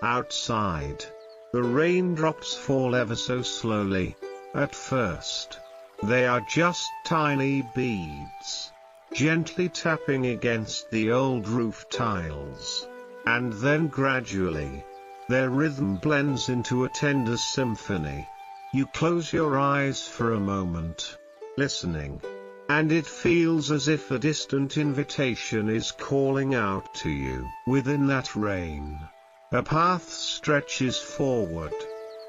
Outside, the raindrops fall ever so slowly. At first, they are just tiny beads, gently tapping against the old roof tiles. And then gradually, their rhythm blends into a tender symphony. You close your eyes for a moment, listening, and it feels as if a distant invitation is calling out to you. Within that rain, a path stretches forward.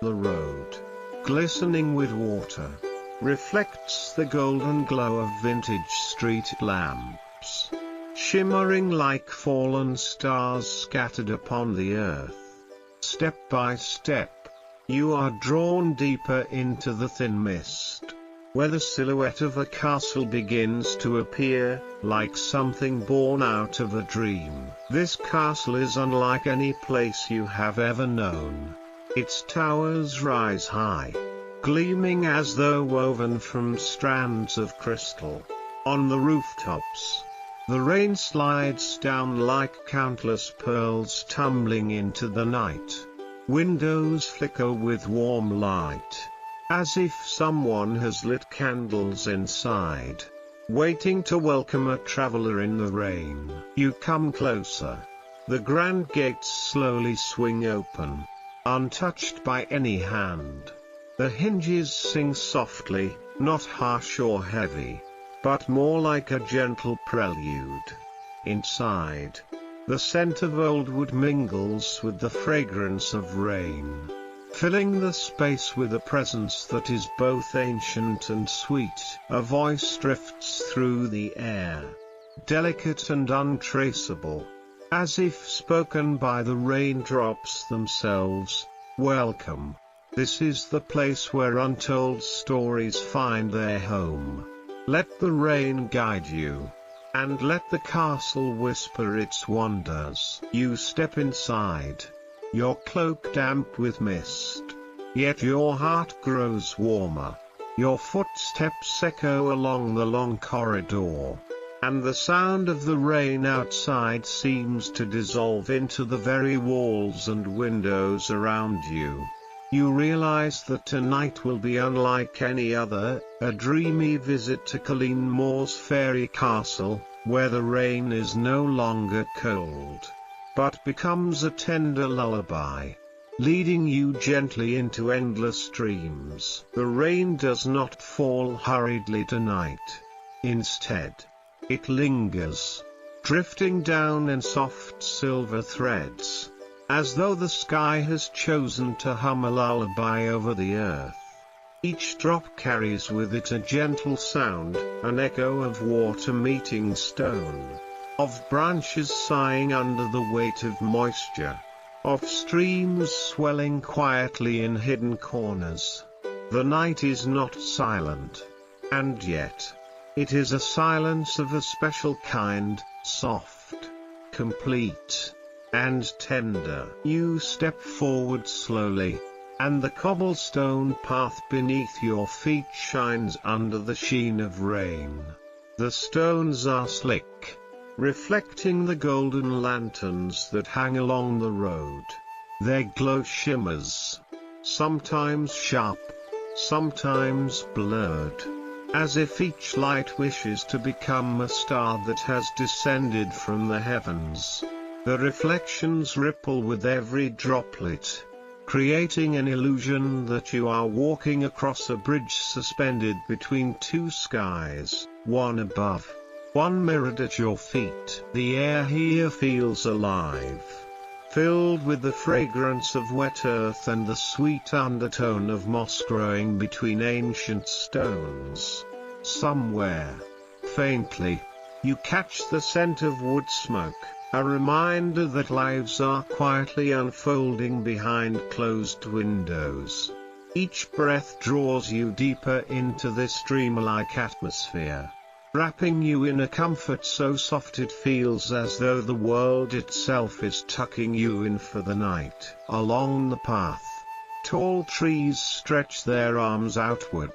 The road, glistening with water, reflects the golden glow of vintage street lamps, shimmering like fallen stars scattered upon the earth. Step by step, you are drawn deeper into the thin mist, where the silhouette of a castle begins to appear, like something born out of a dream. This castle is unlike any place you have ever known. Its towers rise high, gleaming as though woven from strands of crystal. On the rooftops, the rain slides down like countless pearls tumbling into the night. Windows flicker with warm light, as if someone has lit candles inside, waiting to welcome a traveler in the rain. You come closer. The grand gates slowly swing open, untouched by any hand. The hinges sing softly, not harsh or heavy, but more like a gentle prelude. Inside, the scent of old wood mingles with the fragrance of rain, filling the space with a presence that is both ancient and sweet. A voice drifts through the air, delicate and untraceable, as if spoken by the raindrops themselves. Welcome. This is the place where untold stories find their home. Let the rain guide you, and let the castle whisper its wonders. You step inside, your cloak damp with mist, yet your heart grows warmer. Your footsteps echo along the long corridor, and the sound of the rain outside seems to dissolve into the very walls and windows around you. You realize that tonight will be unlike any other, a dreamy visit to Colleen Moore's fairy castle, where the rain is no longer cold, but becomes a tender lullaby, leading you gently into endless dreams. The rain does not fall hurriedly tonight. Instead, it lingers, drifting down in soft silver threads, as though the sky has chosen to hum a lullaby over the earth. Each drop carries with it a gentle sound, an echo of water meeting stone, of branches sighing under the weight of moisture, of streams swelling quietly in hidden corners. The night is not silent, and yet, it is a silence of a special kind, soft, complete, and tender. You step forward slowly, and the cobblestone path beneath your feet shines under the sheen of rain. The stones are slick, reflecting the golden lanterns that hang along the road. Their glow shimmers, sometimes sharp, sometimes blurred, as if each light wishes to become a star that has descended from the heavens. The reflections ripple with every droplet, creating an illusion that you are walking across a bridge suspended between two skies, one above, one mirrored at your feet. The air here feels alive, filled with the fragrance of wet earth and the sweet undertone of moss growing between ancient stones. Somewhere, faintly, you catch the scent of wood smoke, a reminder that lives are quietly unfolding behind closed windows. Each breath draws you deeper into this dreamlike atmosphere, wrapping you in a comfort so soft it feels as though the world itself is tucking you in for the night. Along the path, tall trees stretch their arms outward,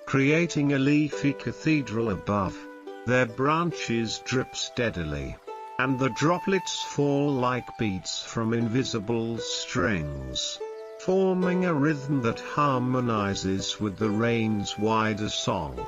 creating a leafy cathedral above. Their branches drip steadily, and the droplets fall like beads from invisible strings, forming a rhythm that harmonizes with the rain's wider song.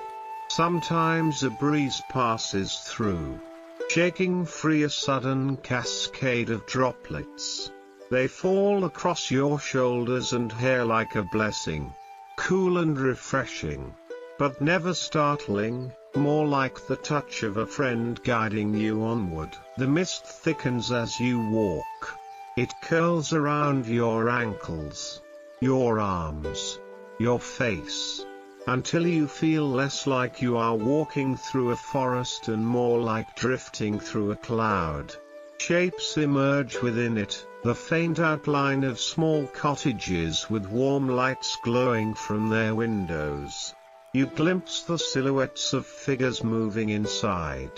Sometimes a breeze passes through, shaking free a sudden cascade of droplets. They fall across your shoulders and hair like a blessing, cool and refreshing, but never startling, more like the touch of a friend guiding you onward. The mist thickens as you walk. It curls around your ankles, your arms, your face, until you feel less like you are walking through a forest and more like drifting through a cloud. Shapes emerge within it, the faint outline of small cottages with warm lights glowing from their windows. You glimpse the silhouettes of figures moving inside,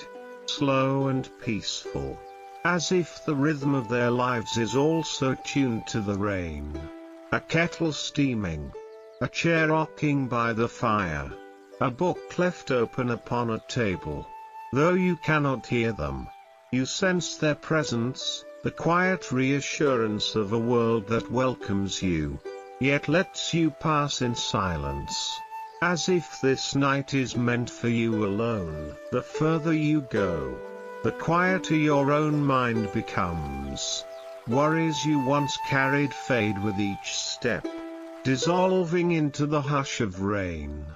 slow and peaceful, as if the rhythm of their lives is also tuned to the rain. A kettle steaming, a chair rocking by the fire, a book left open upon a table. Though you cannot hear them, you sense their presence, the quiet reassurance of a world that welcomes you, yet lets you pass in silence. As if this night is meant for you alone. The further you go, the quieter your own mind becomes. Worries you once carried fade with each step, dissolving into the hush of rain.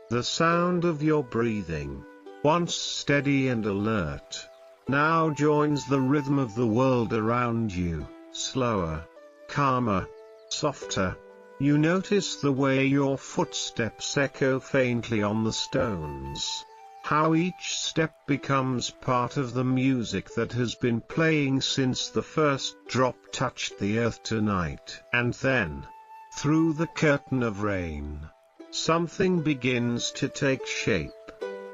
The sound of your breathing, once steady and alert, now joins the rhythm of the world around you, slower, calmer, softer. You notice the way your footsteps echo faintly on the stones, how each step becomes part of the music that has been playing since the first drop touched the earth tonight. And then, through the curtain of rain, something begins to take shape.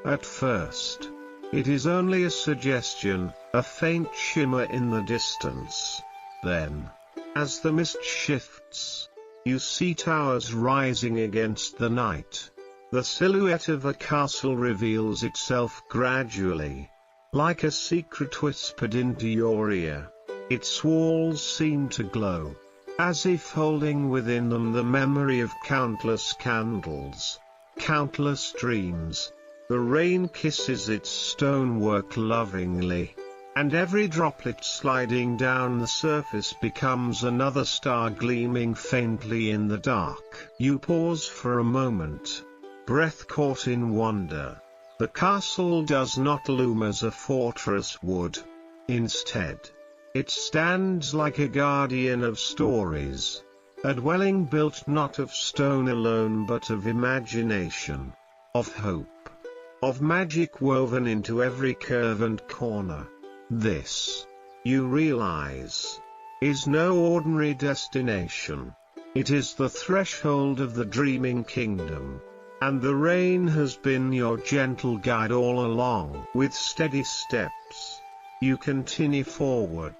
At first, it is only a suggestion, a faint shimmer in the distance. Then, as the mist shifts, you see towers rising against the night. The silhouette of a castle reveals itself gradually, like a secret whispered into your ear. Its walls seem to glow, as if holding within them the memory of countless candles, countless dreams. The rain kisses its stonework lovingly, and every droplet sliding down the surface becomes another star gleaming faintly in the dark. You pause for a moment, breath caught in wonder. The castle does not loom as a fortress would. Instead, it stands like a guardian of stories, a dwelling built not of stone alone but of imagination, of hope, of magic woven into every curve and corner. This, you realize, is no ordinary destination. It is the threshold of the dreaming kingdom. And the rain has been your gentle guide all along. With steady steps, you continue forward,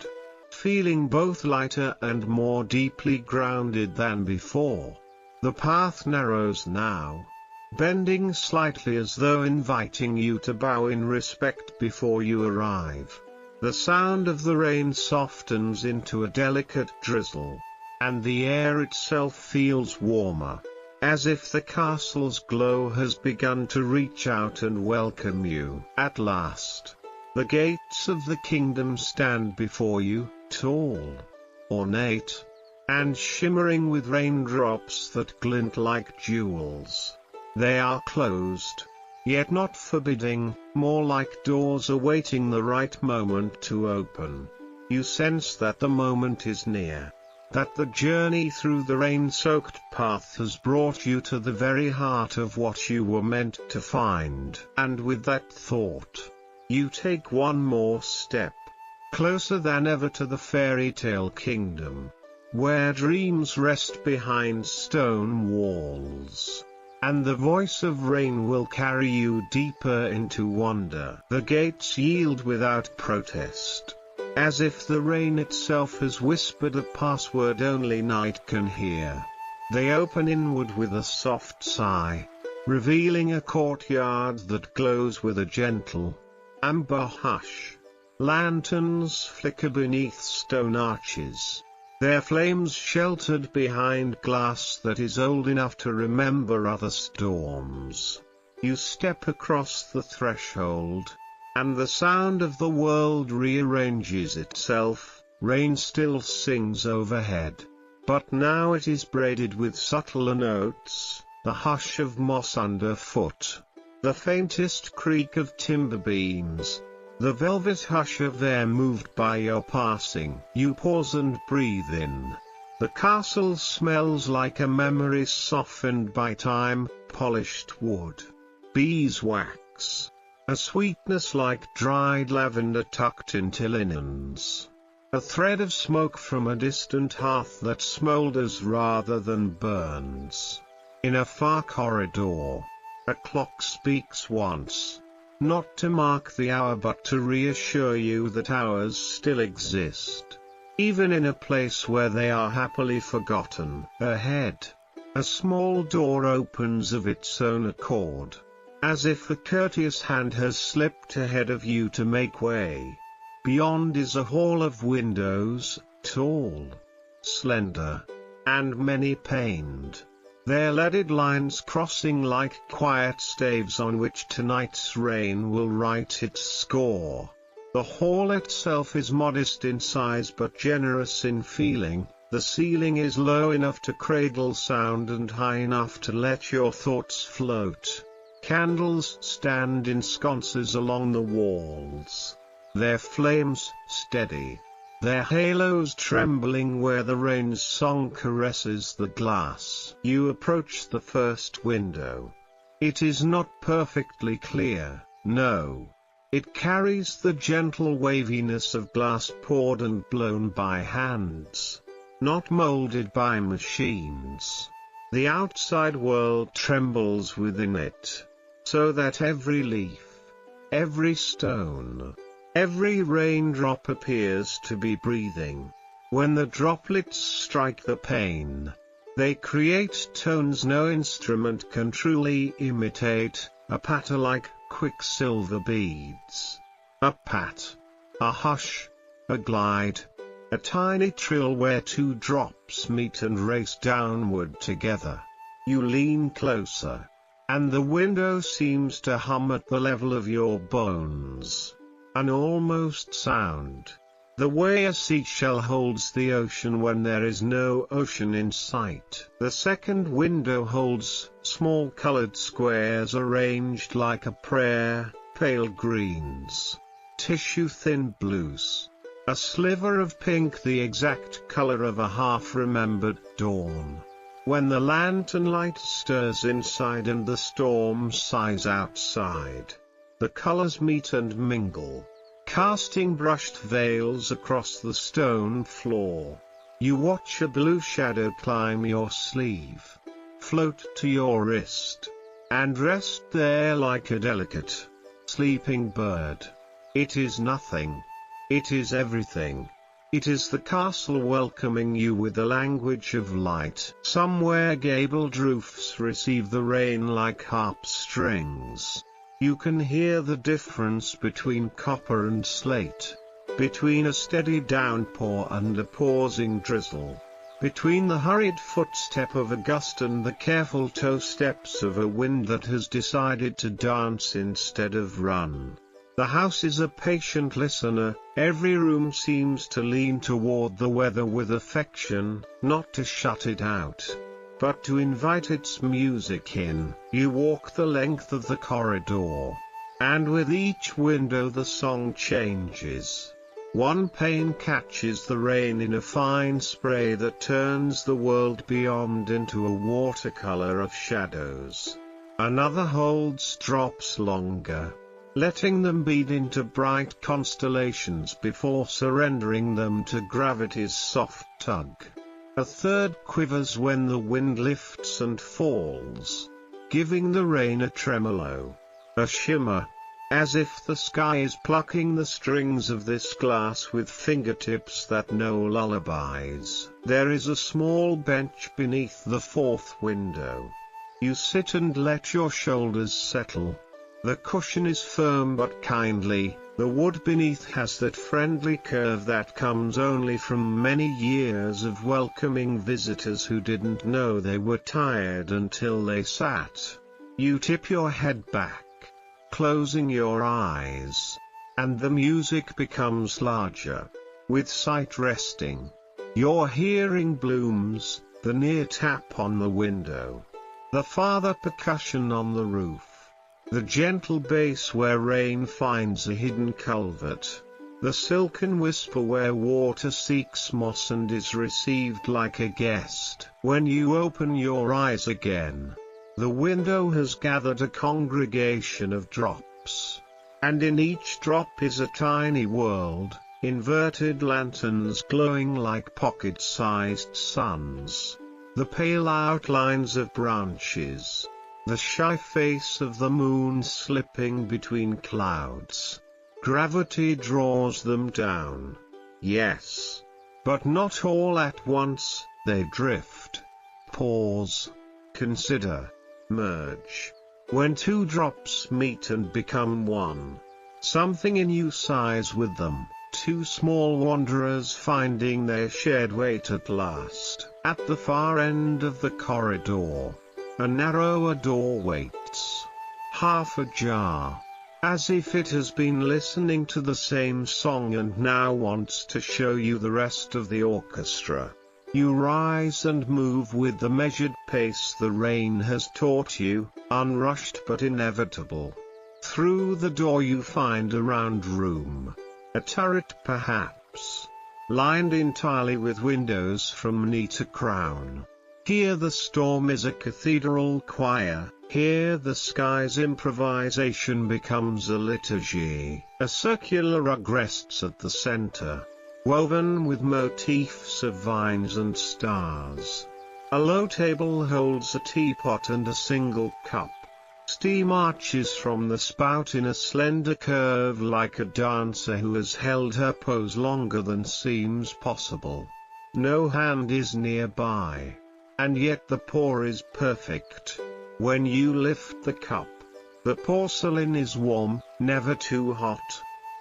feeling both lighter and more deeply grounded than before. The path narrows now, bending slightly as though inviting you to bow in respect before you arrive. The sound of the rain softens into a delicate drizzle, and the air itself feels warmer, as if the castle's glow has begun to reach out and welcome you. At last, the gates of the kingdom stand before you, tall, ornate, and shimmering with raindrops that glint like jewels. They are closed, yet not forbidding, more like doors awaiting the right moment to open. You sense that the moment is near, that the journey through the rain-soaked path has brought you to the very heart of what you were meant to find. And with that thought, you take one more step, closer than ever to the fairytale kingdom, where dreams rest behind stone walls, and the voice of rain will carry you deeper into wonder. The gates yield without protest, as if the rain itself has whispered a password only night can hear. They open inward with a soft sigh, revealing a courtyard that glows with a gentle, amber hush. Lanterns flicker beneath stone arches, their flames sheltered behind glass that is old enough to remember other storms. You step across the threshold, and the sound of the world rearranges itself. Rain still sings overhead, but now it is braided with subtler notes, the hush of moss underfoot, the faintest creak of timber beams, the velvet hush of air moved by your passing. You pause and breathe in. The castle smells like a memory softened by time, polished wood, beeswax, a sweetness like dried lavender tucked into linens, a thread of smoke from a distant hearth that smolders rather than burns. In a far corridor, a clock speaks once, not to mark the hour but to reassure you that hours still exist, even in a place where they are happily forgotten. Ahead, a small door opens of its own accord, as if a courteous hand has slipped ahead of you to make way. Beyond is a hall of windows, tall, slender, and many-paned, their leaded lines crossing like quiet staves on which tonight's rain will write its score. The hall itself is modest in size but generous in feeling. The ceiling is low enough to cradle sound and high enough to let your thoughts float. Candles stand in sconces along the walls, their flames steady, their halos trembling where the rain's song caresses the glass. You approach the first window. It is not perfectly clear, no. It carries the gentle waviness of glass poured and blown by hands, not molded by machines. The outside world trembles within it, so that every leaf, every stone, every raindrop appears to be breathing. When the droplets strike the pane, they create tones no instrument can truly imitate, a patter like quicksilver beads. A pat, a hush, a glide, a tiny trill where two drops meet and race downward together. You lean closer, and the window seems to hum at the level of your bones. An almost sound, the way a seashell holds the ocean when there is no ocean in sight. The second window holds small colored squares arranged like a prayer, pale greens, tissue-thin blues, a sliver of pink, the exact color of a half-remembered dawn. When the lantern light stirs inside and the storm sighs outside, the colors meet and mingle, casting brushed veils across the stone floor. You watch a blue shadow climb your sleeve, float to your wrist, and rest there like a delicate, sleeping bird. It is nothing. It is everything. It is the castle welcoming you with the language of light. Somewhere gabled roofs receive the rain like harp strings. You can hear the difference between copper and slate, between a steady downpour and a pausing drizzle, between the hurried footstep of a gust and the careful toe steps of a wind that has decided to dance instead of run. The house is a patient listener. Every room seems to lean toward the weather with affection, not to shut it out, but to invite its music in. You walk the length of the corridor, and with each window the song changes. One pane catches the rain in a fine spray that turns the world beyond into a watercolor of shadows. Another holds drops longer, letting them bead into bright constellations before surrendering them to gravity's soft tug. A third quivers when the wind lifts and falls, giving the rain a tremolo, a shimmer, as if the sky is plucking the strings of this glass with fingertips that know lullabies. There is a small bench beneath the fourth window. You sit and let your shoulders settle. The cushion is firm but kindly, the wood beneath has that friendly curve that comes only from many years of welcoming visitors who didn't know they were tired until they sat. You tip your head back, closing your eyes, and the music becomes larger. With sight resting, your hearing blooms, the near tap on the window, the farther percussion on the roof, the gentle bass where rain finds a hidden culvert, the silken whisper where water seeks moss and is received like a guest. When you open your eyes again, the window has gathered a congregation of drops, and in each drop is a tiny world, inverted lanterns glowing like pocket-sized suns, the pale outlines of branches, the shy face of the moon slipping between clouds. Gravity draws them down. Yes. But not all at once, they drift. Pause. Consider. Merge. When two drops meet and become one, something in you sighs with them, two small wanderers finding their shared weight at last. At the far end of the corridor, a narrower door waits, half ajar, as if it has been listening to the same song and now wants to show you the rest of the orchestra. You rise and move with the measured pace the rain has taught you, unrushed but inevitable. Through the door you find a round room, a turret perhaps, lined entirely with windows from knee to crown. Here the storm is a cathedral choir, here the sky's improvisation becomes a liturgy. A circular rug rests at the center, woven with motifs of vines and stars. A low table holds a teapot and a single cup. Steam arches from the spout in a slender curve like a dancer who has held her pose longer than seems possible. No hand is nearby, and yet the pour is perfect. When you lift the cup, the porcelain is warm, never too hot,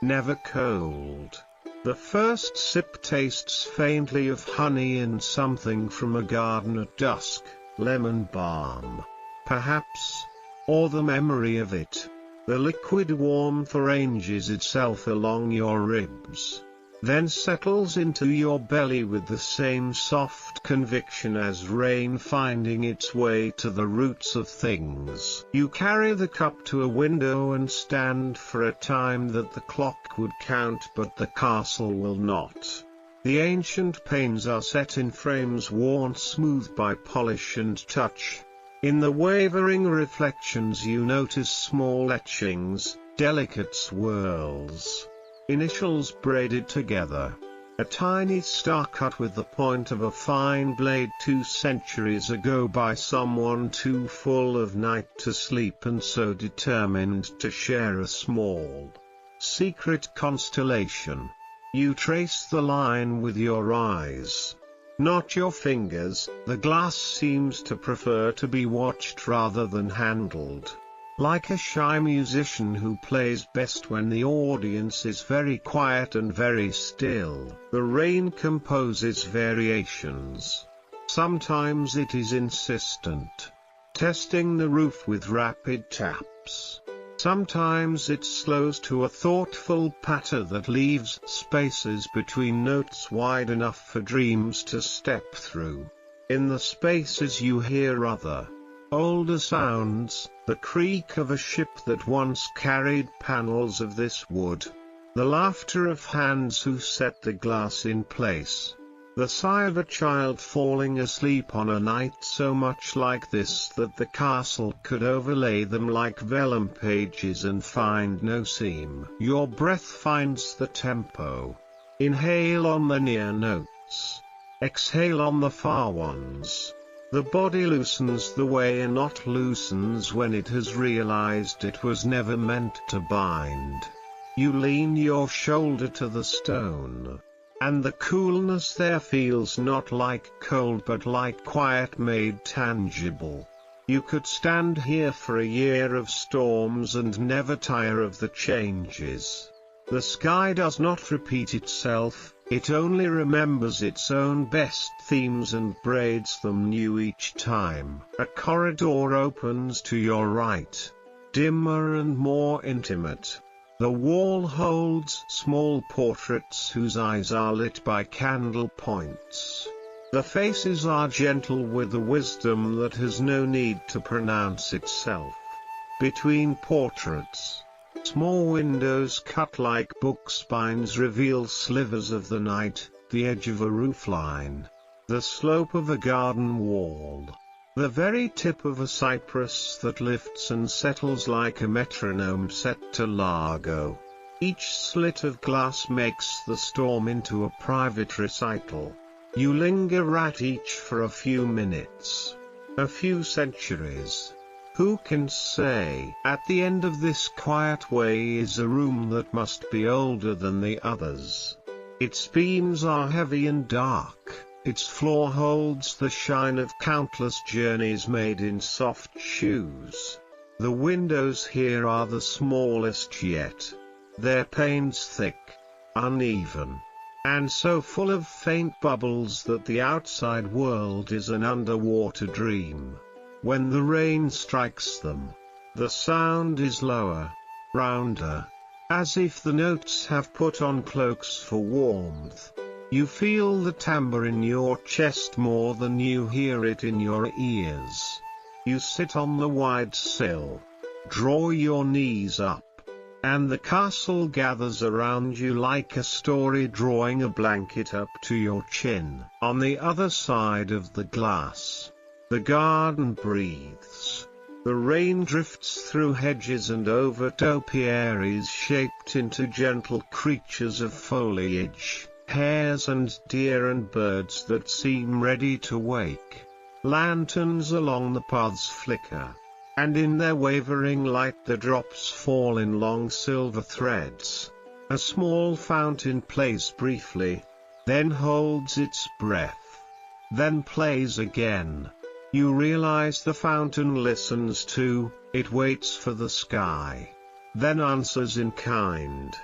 never cold. The first sip tastes faintly of honey and something from a garden at dusk, lemon balm, perhaps, or the memory of it. The liquid warmth arranges itself along your ribs, then settles into your belly with the same soft conviction as rain finding its way to the roots of things. You carry the cup to a window and stand for a time that the clock would count but the castle will not. The ancient panes are set in frames worn smooth by polish and touch. In the wavering reflections you notice small etchings, delicate swirls, initials braided together. A tiny star cut with the point of a fine blade 2 centuries ago by someone too full of night to sleep and so determined to share a small, secret constellation. You trace the line with your eyes, not your fingers. The glass seems to prefer to be watched rather than handled. Like a shy musician who plays best when the audience is very quiet and very still, the rain composes variations. Sometimes it is insistent, testing the roof with rapid taps. Sometimes it slows to a thoughtful patter that leaves spaces between notes wide enough for dreams to step through. In the spaces you hear other, older sounds, the creak of a ship that once carried panels of this wood, the laughter of hands who set the glass in place, the sigh of a child falling asleep on a night so much like this that the castle could overlay them like vellum pages and find no seam. Your breath finds the tempo. Inhale on the near notes, exhale on the far ones. The body loosens the way a knot loosens when it has realized it was never meant to bind. You lean your shoulder to the stone, and the coolness there feels not like cold but like quiet made tangible. You could stand here for a year of storms and never tire of the changes. The sky does not repeat itself, it only remembers its own best themes and braids them new each time. A corridor opens to your right, dimmer and more intimate. The wall holds small portraits whose eyes are lit by candle points. The faces are gentle with the wisdom that has no need to pronounce itself. Between portraits, small windows cut like book spines reveal slivers of the night, the edge of a roofline, the slope of a garden wall, the very tip of a cypress that lifts and settles like a metronome set to largo. Each slit of glass makes the storm into a private recital. You linger at each for a few minutes, a few centuries. Who can say? At the end of this quiet way is a room that must be older than the others. Its beams are heavy and dark, its floor holds the shine of countless journeys made in soft shoes. The windows here are the smallest yet, their panes thick, uneven, and so full of faint bubbles that the outside world is an underwater dream. When the rain strikes them, the sound is lower, rounder, as if the notes have put on cloaks for warmth. You feel the timbre in your chest more than you hear it in your ears. You sit on the wide sill, draw your knees up, and the castle gathers around you like a story drawing a blanket up to your chin. On the other side of the glass, the garden breathes. The rain drifts through hedges and over topiaries shaped into gentle creatures of foliage, hares and deer and birds that seem ready to wake. Lanterns along the paths flicker, and in their wavering light the drops fall in long silver threads. A small fountain plays briefly, then holds its breath, then plays again. You realize the fountain listens too, it waits for the sky, then answers in kind.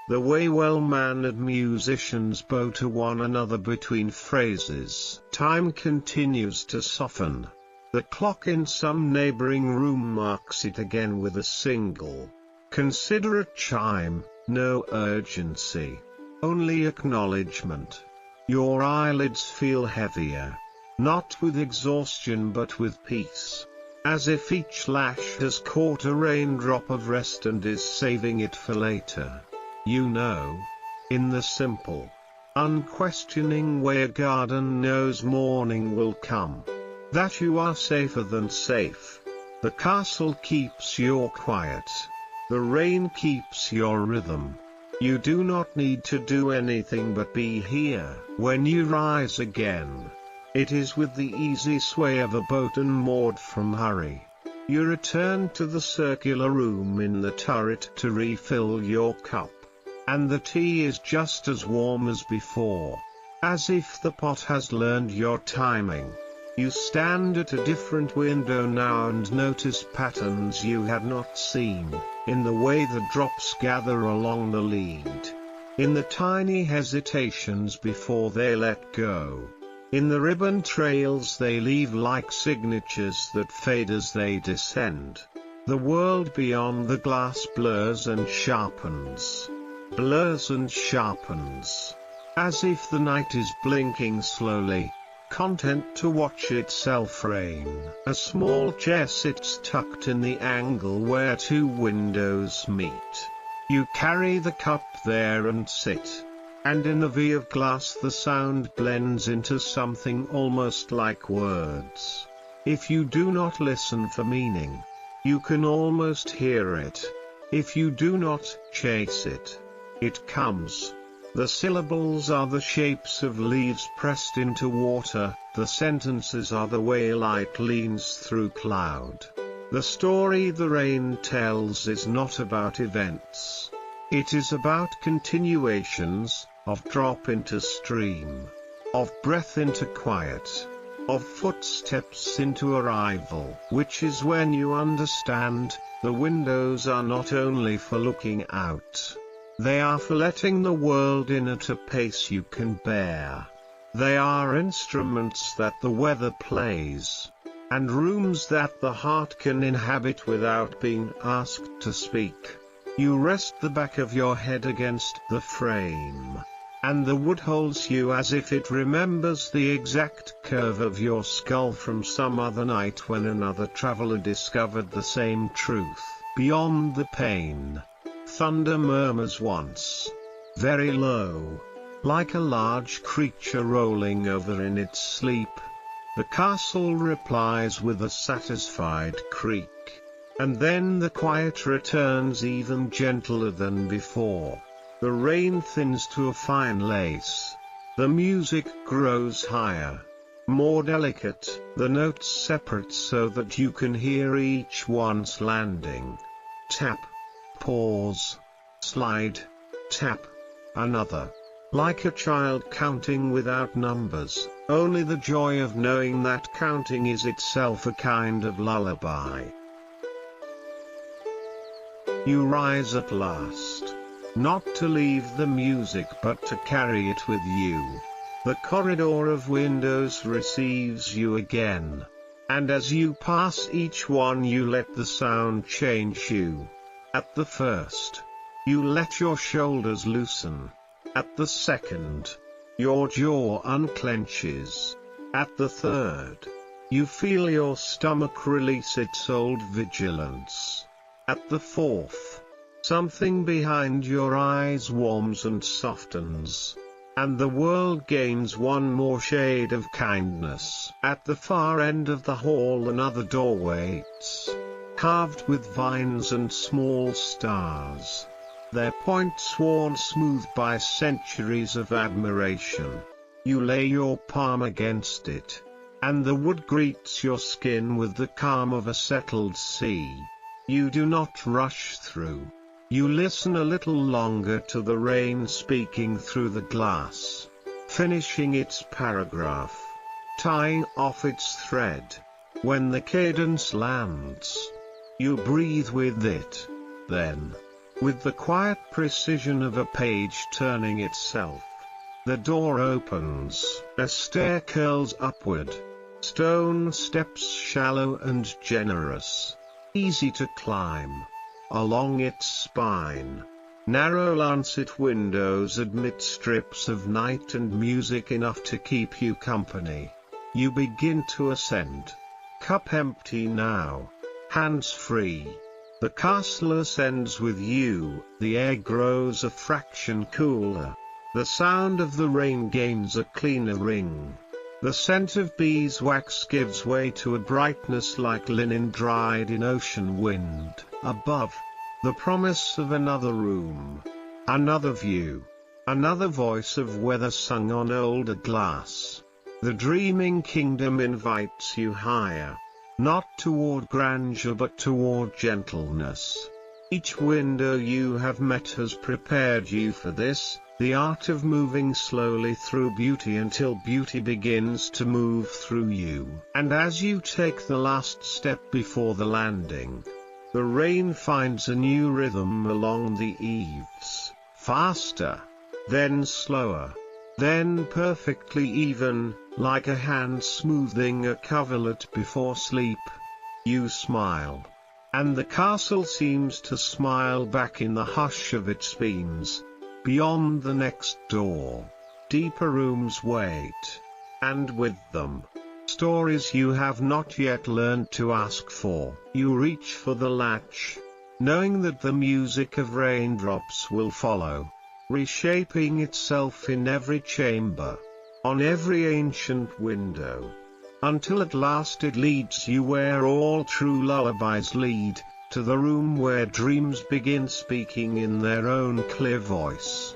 The way well-mannered musicians bow to one another between phrases. Time continues to soften. The clock in some neighboring room marks it again with a single, considerate chime, no urgency, only acknowledgement. Your eyelids feel heavier, not with exhaustion but with peace, as if each lash has caught a raindrop of rest and is saving it for later. You know, in the simple, unquestioning way a garden knows morning will come, that you are safer than safe. The castle keeps your quiet. The rain keeps your rhythm. You do not need to do anything but be here. When you rise again, it is with the easy sway of a boat unmoored from hurry. You return to the circular room in the turret to refill your cup, and the tea is just as warm as before, as if the pot has learned your timing. You stand at a different window now and notice patterns you had not seen, in the way the drops gather along the lead, in the tiny hesitations before they let go, in the ribbon trails they leave like signatures that fade as they descend. The world beyond the glass blurs and sharpens, as if the night is blinking slowly, content to watch itself rain. A small chair sits tucked in the angle where two windows meet. You carry the cup there and sit, and in the V of glass the sound blends into something almost like words. If you do not listen for meaning, you can almost hear it. If you do not chase it, it comes. The syllables are the shapes of leaves pressed into water, the sentences are the way light leans through cloud. The story the rain tells is not about events. It is about continuations, of drop into stream, of breath into quiet, of footsteps into arrival, which is when you understand, the windows are not only for looking out. They are for letting the world in at a pace you can bear. They are instruments that the weather plays, and rooms that the heart can inhabit without being asked to speak. You rest the back of your head against the frame, and the wood holds you as if it remembers the exact curve of your skull from some other night when another traveler discovered the same truth. Beyond the pane, thunder murmurs once, very low, like a large creature rolling over in its sleep. The castle replies with a satisfied creak, and then the quiet returns even gentler than before. The rain thins to a fine lace. The music grows higher, more delicate, the notes separate so that you can hear each one's landing. Tap, pause, slide, tap, another. Like a child counting without numbers, only the joy of knowing that counting is itself a kind of lullaby. You rise at last. Not to leave the music but to carry it with you. The corridor of windows receives you again. And as you pass each one you let the sound change you. At the first, you let your shoulders loosen. At the second, your jaw unclenches. At the third, you feel your stomach release its old vigilance. At the fourth, something behind your eyes warms and softens, and the world gains one more shade of kindness. At the far end of the hall another door waits, carved with vines and small stars, their points worn smooth by centuries of admiration. You lay your palm against it, and the wood greets your skin with the calm of a settled sea. You do not rush through. You listen a little longer to the rain speaking through the glass, finishing its paragraph, tying off its thread. When the cadence lands, you breathe with it. Then, with the quiet precision of a page turning itself, the door opens, a stair curls upward, stone steps shallow and generous, easy to climb. Along its spine, narrow lancet windows admit strips of night and music enough to keep you company. You begin to ascend. Cup empty now, hands free. The castle ascends with you, the air grows a fraction cooler. The sound of the rain gains a cleaner ring. The scent of beeswax gives way to a brightness like linen dried in ocean wind. Above, the promise of another room, another view, another voice of weather sung on older glass. The dreaming kingdom invites you higher, not toward grandeur but toward gentleness. Each window you have met has prepared you for this, the art of moving slowly through beauty until beauty begins to move through you. And as you take the last step before the landing, the rain finds a new rhythm along the eaves, faster, then slower, then perfectly even, like a hand smoothing a coverlet before sleep. You smile, and the castle seems to smile back in the hush of its beams. Beyond the next door, deeper rooms wait, and with them, stories you have not yet learned to ask for. You reach for the latch, knowing that the music of raindrops will follow, reshaping itself in every chamber, on every ancient window, until at last it leads you where all true lullabies lead, to the room where dreams begin speaking in their own clear voice.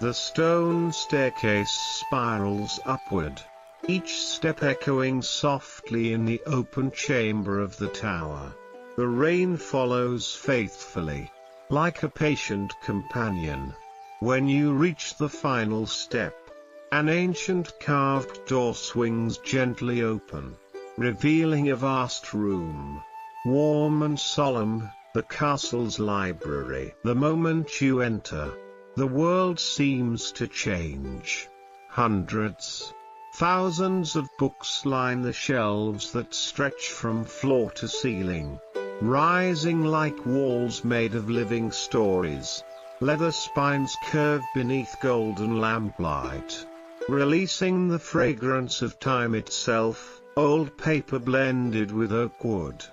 The stone staircase spirals upward, each step echoing softly in the open chamber of the tower. The rain follows faithfully, like a patient companion. When you reach the final step, An ancient carved door swings gently open, revealing a vast room, warm and solemn, the castle's library. The moment you enter, the world seems to change. Hundreds, thousands of books line the shelves that stretch from floor to ceiling, rising like walls made of living stories. Leather spines curve beneath golden lamplight, releasing the fragrance of time itself, old paper blended with oak wood,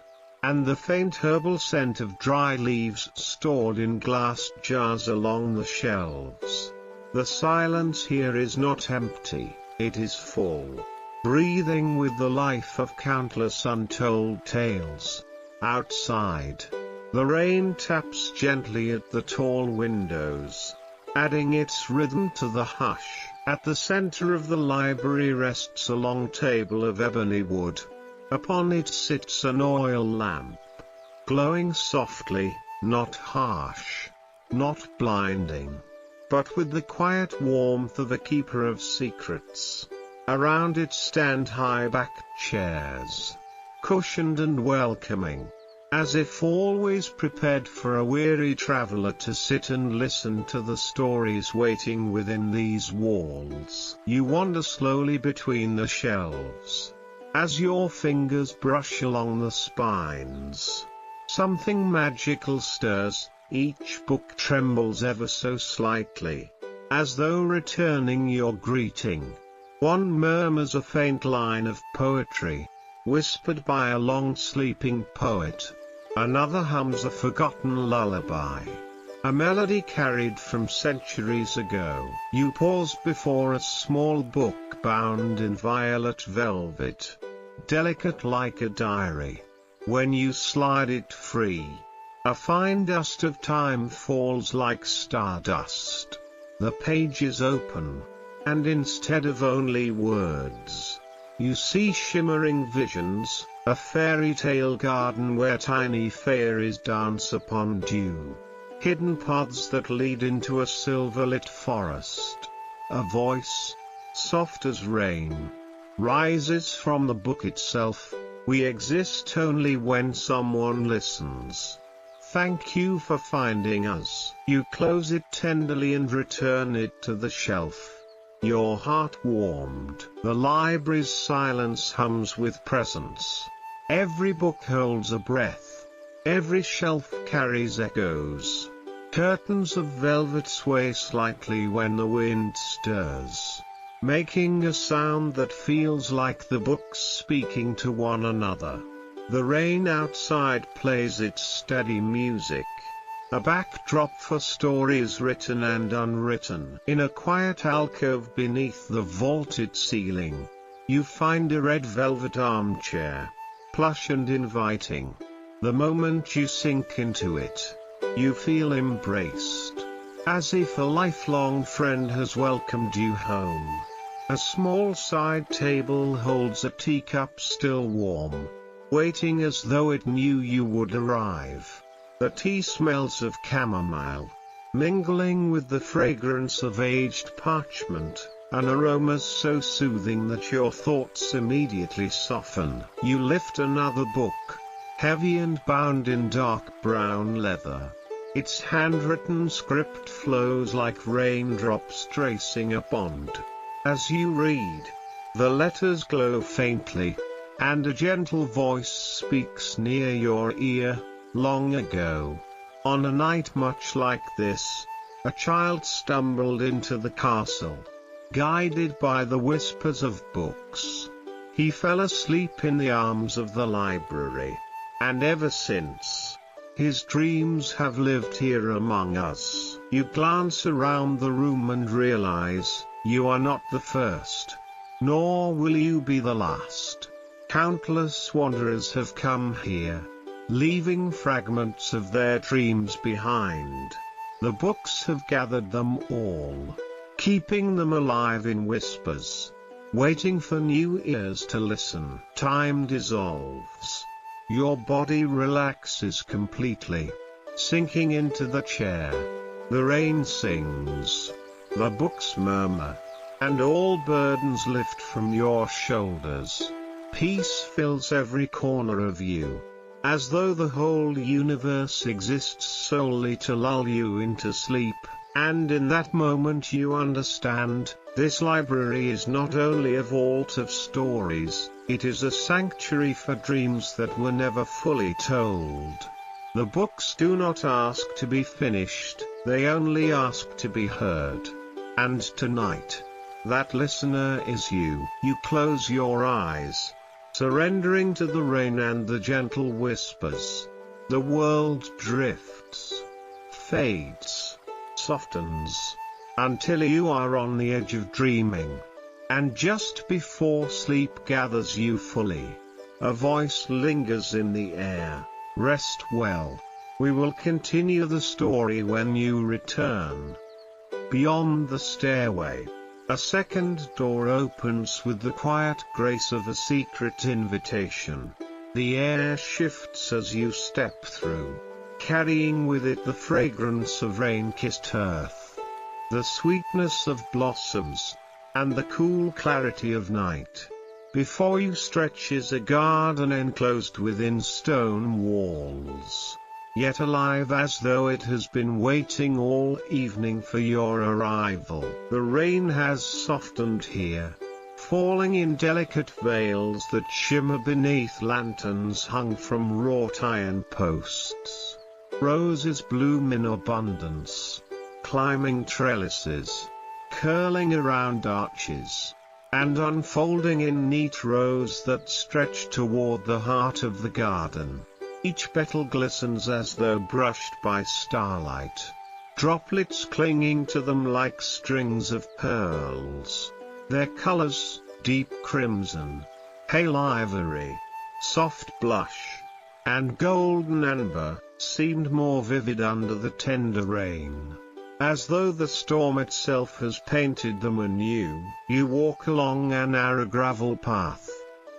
and the faint herbal scent of dry leaves stored in glass jars along the shelves. The silence here is not empty, it is full, breathing with the life of countless untold tales. Outside, the rain taps gently at the tall windows, adding its rhythm to the hush. At the center of the library rests a long table of ebony wood. Upon it sits an oil lamp, glowing softly, not harsh, not blinding, but with the quiet warmth of a keeper of secrets. Around it stand high-backed chairs, cushioned and welcoming, as if always prepared for a weary traveler to sit and listen to the stories waiting within these walls. You wander slowly between the shelves. As your fingers brush along the spines, something magical stirs, each book trembles ever so slightly, as though returning your greeting. One murmurs a faint line of poetry, whispered by a long-sleeping poet. Another hums a forgotten lullaby, a melody carried from centuries ago. You pause before a small book bound in violet velvet, delicate like a diary. When you slide it free, a fine dust of time falls like stardust. The pages open, and instead of only words, you see shimmering visions, a fairy tale garden where tiny fairies dance upon dew, hidden paths that lead into a silver-lit forest. A voice, soft as rain, rises from the book itself. We exist only when someone listens. Thank you for finding us. You close it tenderly and return it to the shelf. Your heart warmed. The library's silence hums with presence. Every book holds a breath. Every shelf carries echoes. Curtains of velvet sway slightly when the wind stirs, making a sound that feels like the books speaking to one another. The rain outside plays its steady music, a backdrop for stories written and unwritten. In a quiet alcove beneath the vaulted ceiling, you find a red velvet armchair, plush and inviting. The moment you sink into it, you feel embraced, as if a lifelong friend has welcomed you home. A small side table holds a teacup still warm, waiting as though it knew you would arrive. The tea smells of chamomile, mingling with the fragrance of aged parchment, an aroma so soothing that your thoughts immediately soften. You lift another book, heavy and bound in dark brown leather. Its handwritten script flows like raindrops tracing a pond. As you read, the letters glow faintly, and a gentle voice speaks near your ear. Long ago, on a night much like this, a child stumbled into the castle, guided by the whispers of books. He fell asleep in the arms of the library, and ever since, his dreams have lived here among us. You glance around the room and realize, you are not the first, nor will you be the last. Countless wanderers have come here, leaving fragments of their dreams behind. The books have gathered them all, keeping them alive in whispers, waiting for new ears to listen. Time dissolves. Your body relaxes completely, sinking into the chair. The rain sings. The books murmur, and all burdens lift from your shoulders. Peace fills every corner of you, as though the whole universe exists solely to lull you into sleep, and in that moment you understand, this library is not only a vault of stories, it is a sanctuary for dreams that were never fully told. The books do not ask to be finished, they only ask to be heard. And tonight, that listener is you. You close your eyes, surrendering to the rain and the gentle whispers. The world drifts, fades, softens, until you are on the edge of dreaming. And just before sleep gathers you fully, a voice lingers in the air. Rest well. We will continue the story when you return. Beyond the stairway, a second door opens with the quiet grace of a secret invitation. The air shifts as you step through, carrying with it the fragrance of rain-kissed earth, the sweetness of blossoms, and the cool clarity of night. Before you stretches a garden enclosed within stone walls, yet alive as though it has been waiting all evening for your arrival. The rain has softened here, falling in delicate veils that shimmer beneath lanterns hung from wrought iron posts. Roses bloom in abundance, climbing trellises, curling around arches, and unfolding in neat rows that stretch toward the heart of the garden. Each petal glistens as though brushed by starlight, droplets clinging to them like strings of pearls. Their colors, deep crimson, pale ivory, soft blush, and golden amber, seemed more vivid under the tender rain. As though the storm itself has painted them anew, you walk along a narrow gravel path,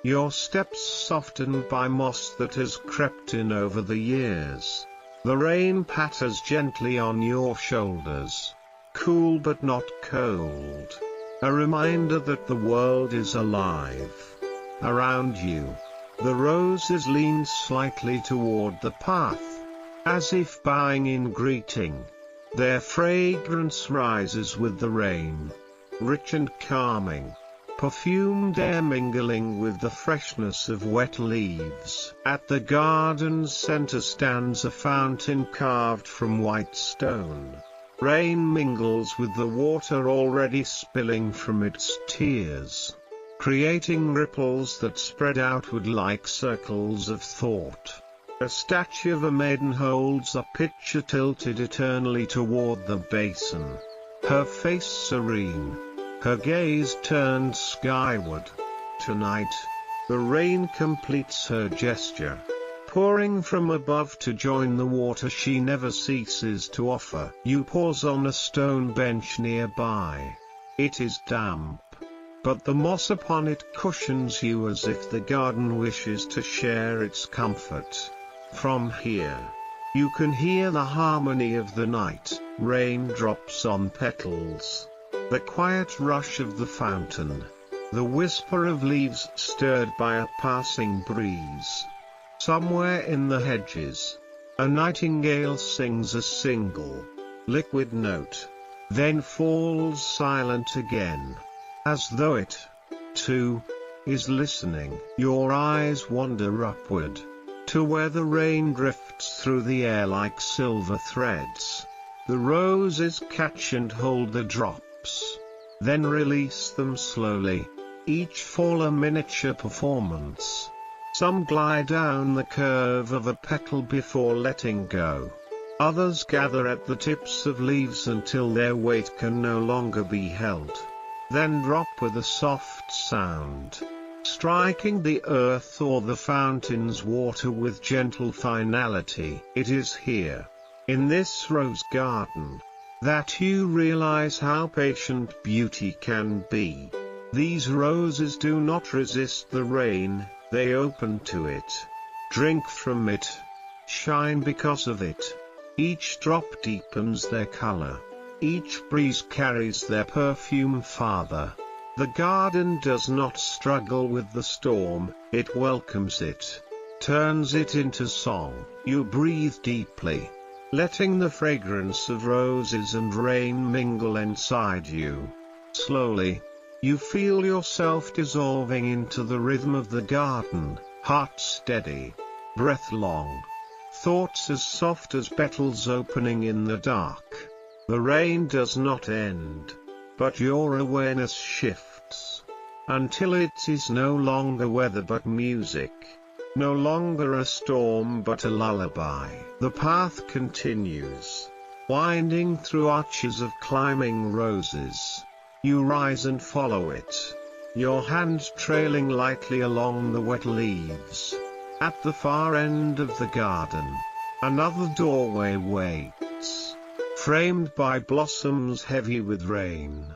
your steps softened by moss that has crept in over the years. The rain patters gently on your shoulders, cool but not cold, a reminder that the world is alive. Around you, the roses lean slightly toward the path, as if bowing in greeting. Their fragrance rises with the rain, rich and calming, perfumed air mingling with the freshness of wet leaves. At the garden's center stands a fountain carved from white stone. Rain mingles with the water already spilling from its tears, creating ripples that spread outward like circles of thought. A statue of a maiden holds a pitcher tilted eternally toward the basin, her face serene, her gaze turned skyward. Tonight, the rain completes her gesture, pouring from above to join the water she never ceases to offer. You pause on a stone bench nearby. It is damp, but the moss upon it cushions you as if the garden wishes to share its comfort. From here, you can hear the harmony of the night, raindrops on petals, the quiet rush of the fountain, the whisper of leaves stirred by a passing breeze. Somewhere in the hedges, a nightingale sings a single, liquid note, then falls silent again, as though it, too, is listening. Your eyes wander upward, to where the rain drifts through the air like silver threads. The roses catch and hold the drops, then release them slowly, each fall a miniature performance. Some glide down the curve of a petal before letting go. Others gather at the tips of leaves until their weight can no longer be held, then drop with a soft sound, striking the earth or the fountain's water with gentle finality. It is here, in this rose garden, that you realize how patient beauty can be. These roses do not resist the rain, they open to it, drink from it, shine because of it. Each drop deepens their color, Each breeze carries their perfume farther. The garden does not struggle with the storm, it welcomes it, turns it into song. You breathe deeply, letting the fragrance of roses and rain mingle inside you. Slowly, you feel yourself dissolving into the rhythm of the garden, heart steady, breath long, thoughts as soft as petals opening in the dark. The rain does not end, but your awareness shifts, until it is no longer weather but music, no longer a storm but a lullaby. The path continues, winding through arches of climbing roses. You rise and follow it, your hands trailing lightly along the wet leaves. At the far end of the garden, another doorway waits, framed by blossoms heavy with rain.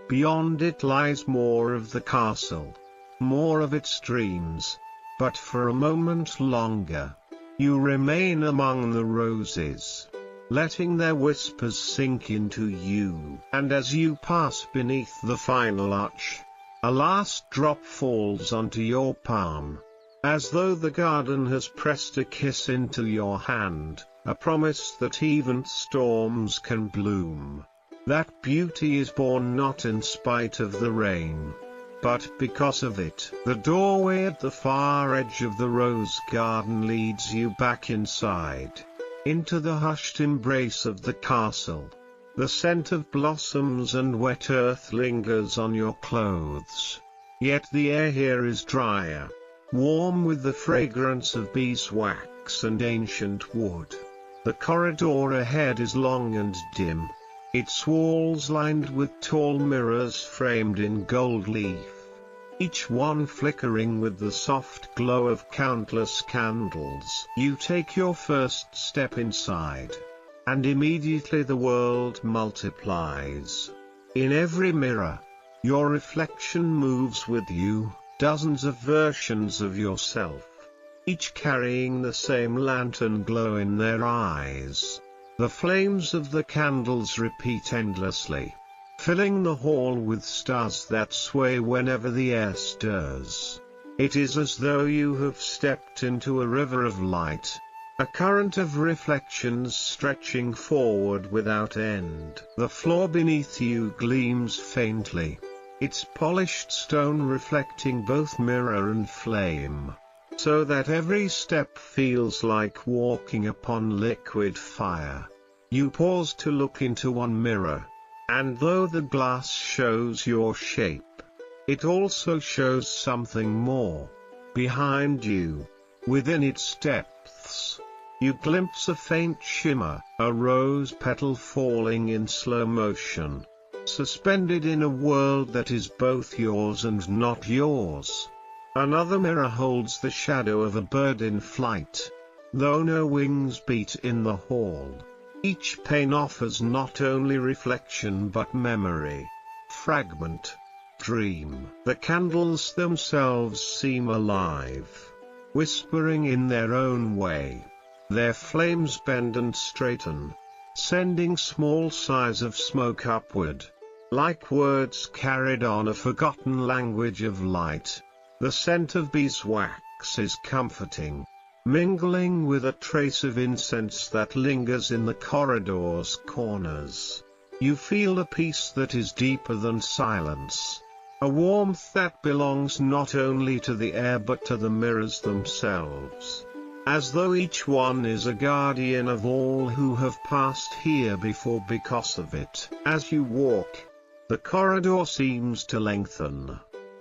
Beyond it lies more of the castle, more of its dreams, but for a moment longer, you remain among the roses, letting their whispers sink into you. And as you pass beneath the final arch, a last drop falls onto your palm, as though the garden has pressed a kiss into your hand. A promise that even storms can bloom. That beauty is born not in spite of the rain, but because of it. The doorway at the far edge of the rose garden leads you back inside, into the hushed embrace of the castle. The scent of blossoms and wet earth lingers on your clothes, yet the air here is drier, warm with the fragrance of beeswax and ancient wood. The corridor ahead is long and dim, its walls lined with tall mirrors framed in gold leaf, each one flickering with the soft glow of countless candles. You take your first step inside, and immediately the world multiplies. In every mirror, your reflection moves with you, dozens of versions of yourself, each carrying the same lantern glow in their eyes. The flames of the candles repeat endlessly, filling the hall with stars that sway whenever the air stirs. It is as though you have stepped into a river of light, a current of reflections stretching forward without end. The floor beneath you gleams faintly, its polished stone reflecting both mirror and flame, so that every step feels like walking upon liquid fire. You pause to look into one mirror, and though the glass shows your shape, it also shows something more. Behind you, within its depths, you glimpse a faint shimmer, a rose petal falling in slow motion, suspended in a world that is both yours and not yours. Another mirror holds the shadow of a bird in flight, though no wings beat in the hall. Each pane offers not only reflection but memory, fragment, dream. The candles themselves seem alive, whispering in their own way. Their flames bend and straighten, sending small sighs of smoke upward, like words carried on a forgotten language of light. The scent of beeswax is comforting, mingling with a trace of incense that lingers in the corridor's corners. You feel a peace that is deeper than silence, a warmth that belongs not only to the air but to the mirrors themselves, as though each one is a guardian of all who have passed here before because of it. As you walk, the corridor seems to lengthen.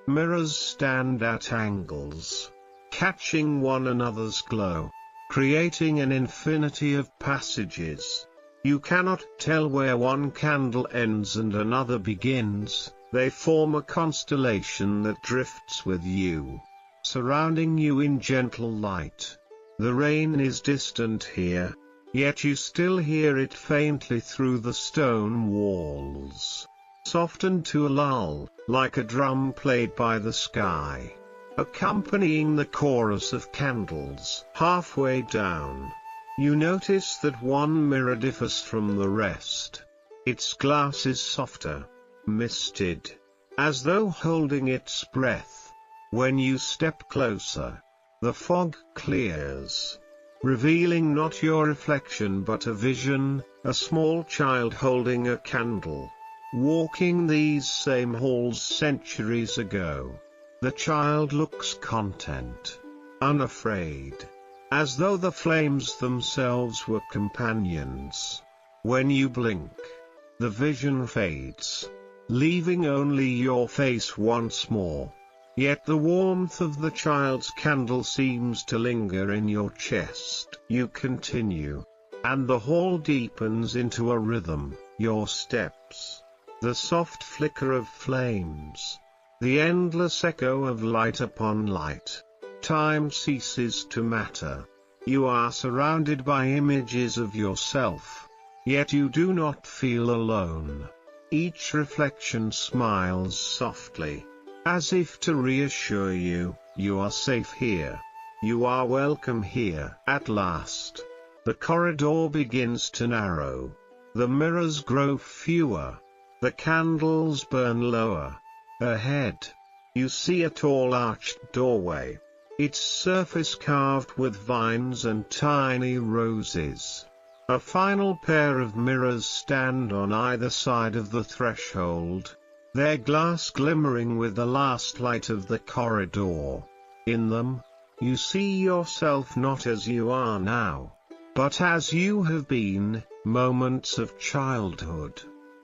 Mirrors stand at angles, catching one another's glow, creating an infinity of passages. You cannot tell where one candle ends and another begins. They form a constellation that drifts with you, surrounding you in gentle light. The rain is distant here, yet you still hear it faintly through the stone walls, softened to a lull, like a drum played by the sky, accompanying the chorus of candles. Halfway down, you notice that one mirror differs from the rest. Its glass is softer, misted, as though holding its breath. When you step closer, the fog clears, revealing not your reflection but a vision, a small child holding a candle, walking these same halls centuries ago. The child looks content, unafraid, as though the flames themselves were companions. When you blink, the vision fades, leaving only your face once more. Yet the warmth of the child's candle seems to linger in your chest. You continue, and the hall deepens into a rhythm, your steps, the soft flicker of flames, the endless echo of light upon light. Time ceases to matter. You are surrounded by images of yourself, yet you do not feel alone. Each reflection smiles softly, as if to reassure you, you are safe here. You are welcome here. At last, the corridor begins to narrow. The mirrors grow fewer. The candles burn lower. Ahead, you see a tall arched doorway, its surface carved with vines and tiny roses. A final pair of mirrors stand on either side of the threshold, their glass glimmering with the last light of the corridor. In them, you see yourself not as you are now, but as you have been, moments of childhood,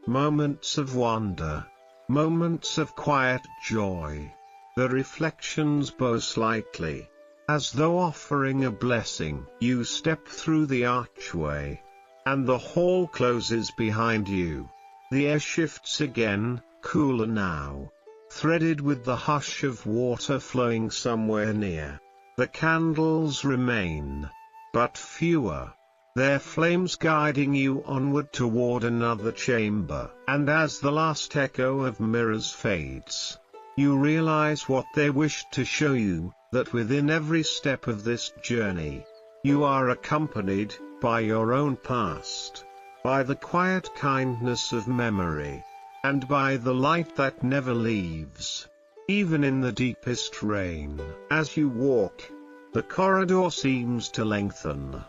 moments of wonder, moments of quiet joy. The reflections bow slightly, as though offering a blessing. You step through the archway, and the hall closes behind you. The air shifts again, cooler now, threaded with the hush of water flowing somewhere near. The candles remain, but fewer, their flames guiding you onward toward another chamber. And as the last echo of mirrors fades, you realize what they wished to show you, that within every step of this journey, you are accompanied by your own past, by the quiet kindness of memory, and by the light that never leaves, even in the deepest rain. As you walk, the corridor seems to lengthen.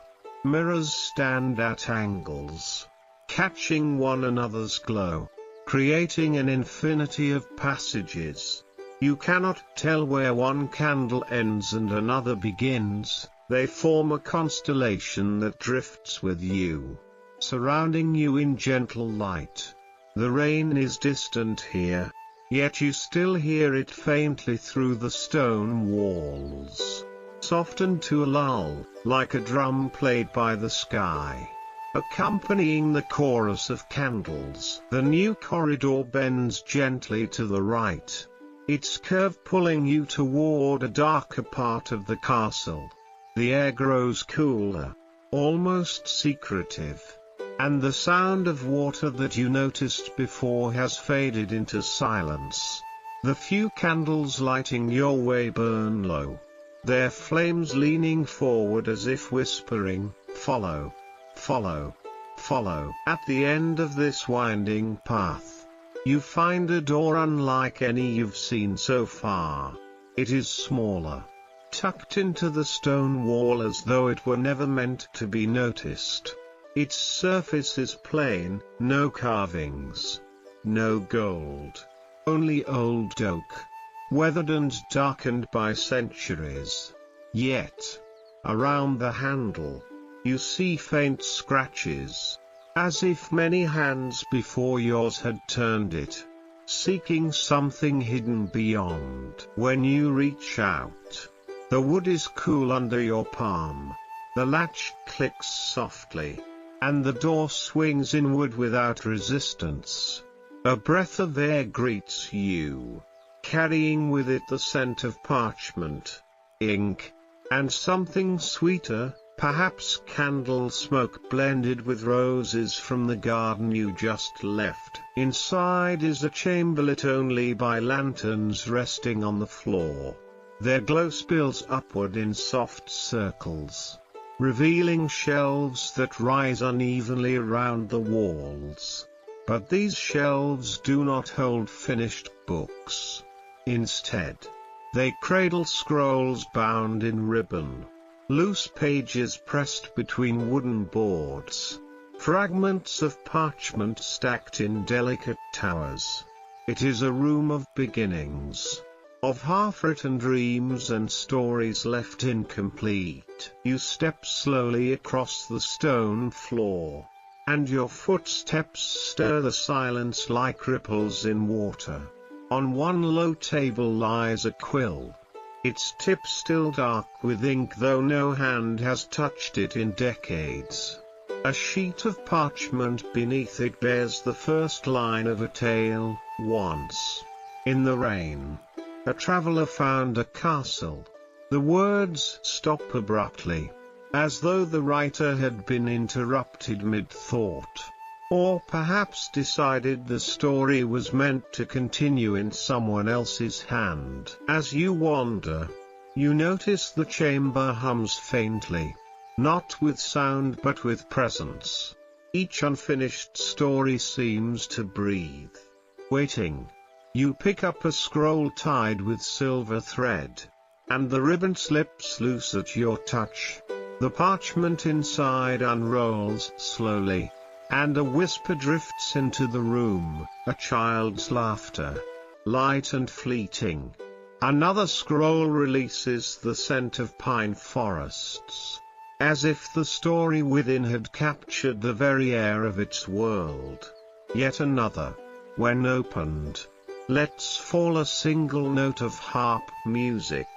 Mirrors stand at angles, catching one another's glow, creating an infinity of passages. You cannot tell where one candle ends and another begins. They form a constellation that drifts with you, surrounding you in gentle light. The rain is distant here, yet you still hear it faintly through the stone walls, softened to a lull, like a drum played by the sky, accompanying the chorus of candles. The new corridor bends gently to the right, its curve pulling you toward a darker part of the castle. The air grows cooler, almost secretive, and the sound of water that you noticed before has faded into silence. The few candles lighting your way burn low, their flames leaning forward as if whispering, "Follow, follow, follow." At the end of this winding path, you find a door unlike any you've seen so far. It is smaller, tucked into the stone wall as though it were never meant to be noticed. Its surface is plain, no carvings, no gold, only old oak, weathered and darkened by centuries. Yet, around the handle, you see faint scratches, as if many hands before yours had turned it, seeking something hidden beyond. When you reach out, the wood is cool under your palm, the latch clicks softly, and the door swings inward without resistance. A breath of air greets you, carrying with it the scent of parchment, ink, and something sweeter, perhaps candle smoke blended with roses from the garden you just left. Inside is a chamber lit only by lanterns resting on the floor. Their glow spills upward in soft circles, revealing shelves that rise unevenly around the walls. But these shelves do not hold finished books. Instead, they cradle scrolls bound in ribbon, loose pages pressed between wooden boards, fragments of parchment stacked in delicate towers. It is a room of beginnings, of half-written dreams and stories left incomplete. You step slowly across the stone floor, and your footsteps stir the silence like ripples in water. On one low table lies a quill, its tip still dark with ink though no hand has touched it in decades. A sheet of parchment beneath it bears the first line of a tale. Once, in the rain, a traveler found a castle. The words stop abruptly, as though the writer had been interrupted mid-thought, or perhaps decided the story was meant to continue in someone else's hand. As you wander, you notice the chamber hums faintly, not with sound but with presence. Each unfinished story seems to breathe, waiting. You pick up a scroll tied with silver thread, and the ribbon slips loose at your touch. The parchment inside unrolls slowly, and a whisper drifts into the room, a child's laughter, light and fleeting. Another scroll releases the scent of pine forests, as if the story within had captured the very air of its world. Yet another, when opened, lets fall a single note of harp music,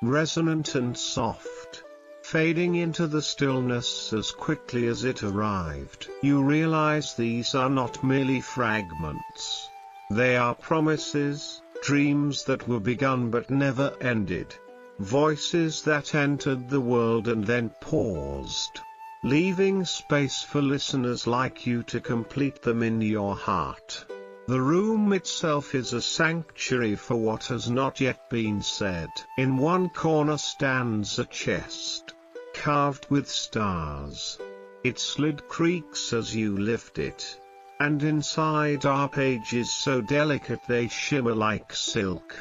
resonant and soft, fading into the stillness as quickly as it arrived. You realize these are not merely fragments. They are promises, dreams that were begun but never ended, voices that entered the world and then paused, leaving space for listeners like you to complete them in your heart. The room itself is a sanctuary for what has not yet been said. In one corner stands a chest, carved with stars. Its lid creaks as you lift it, and inside are pages so delicate they shimmer like silk.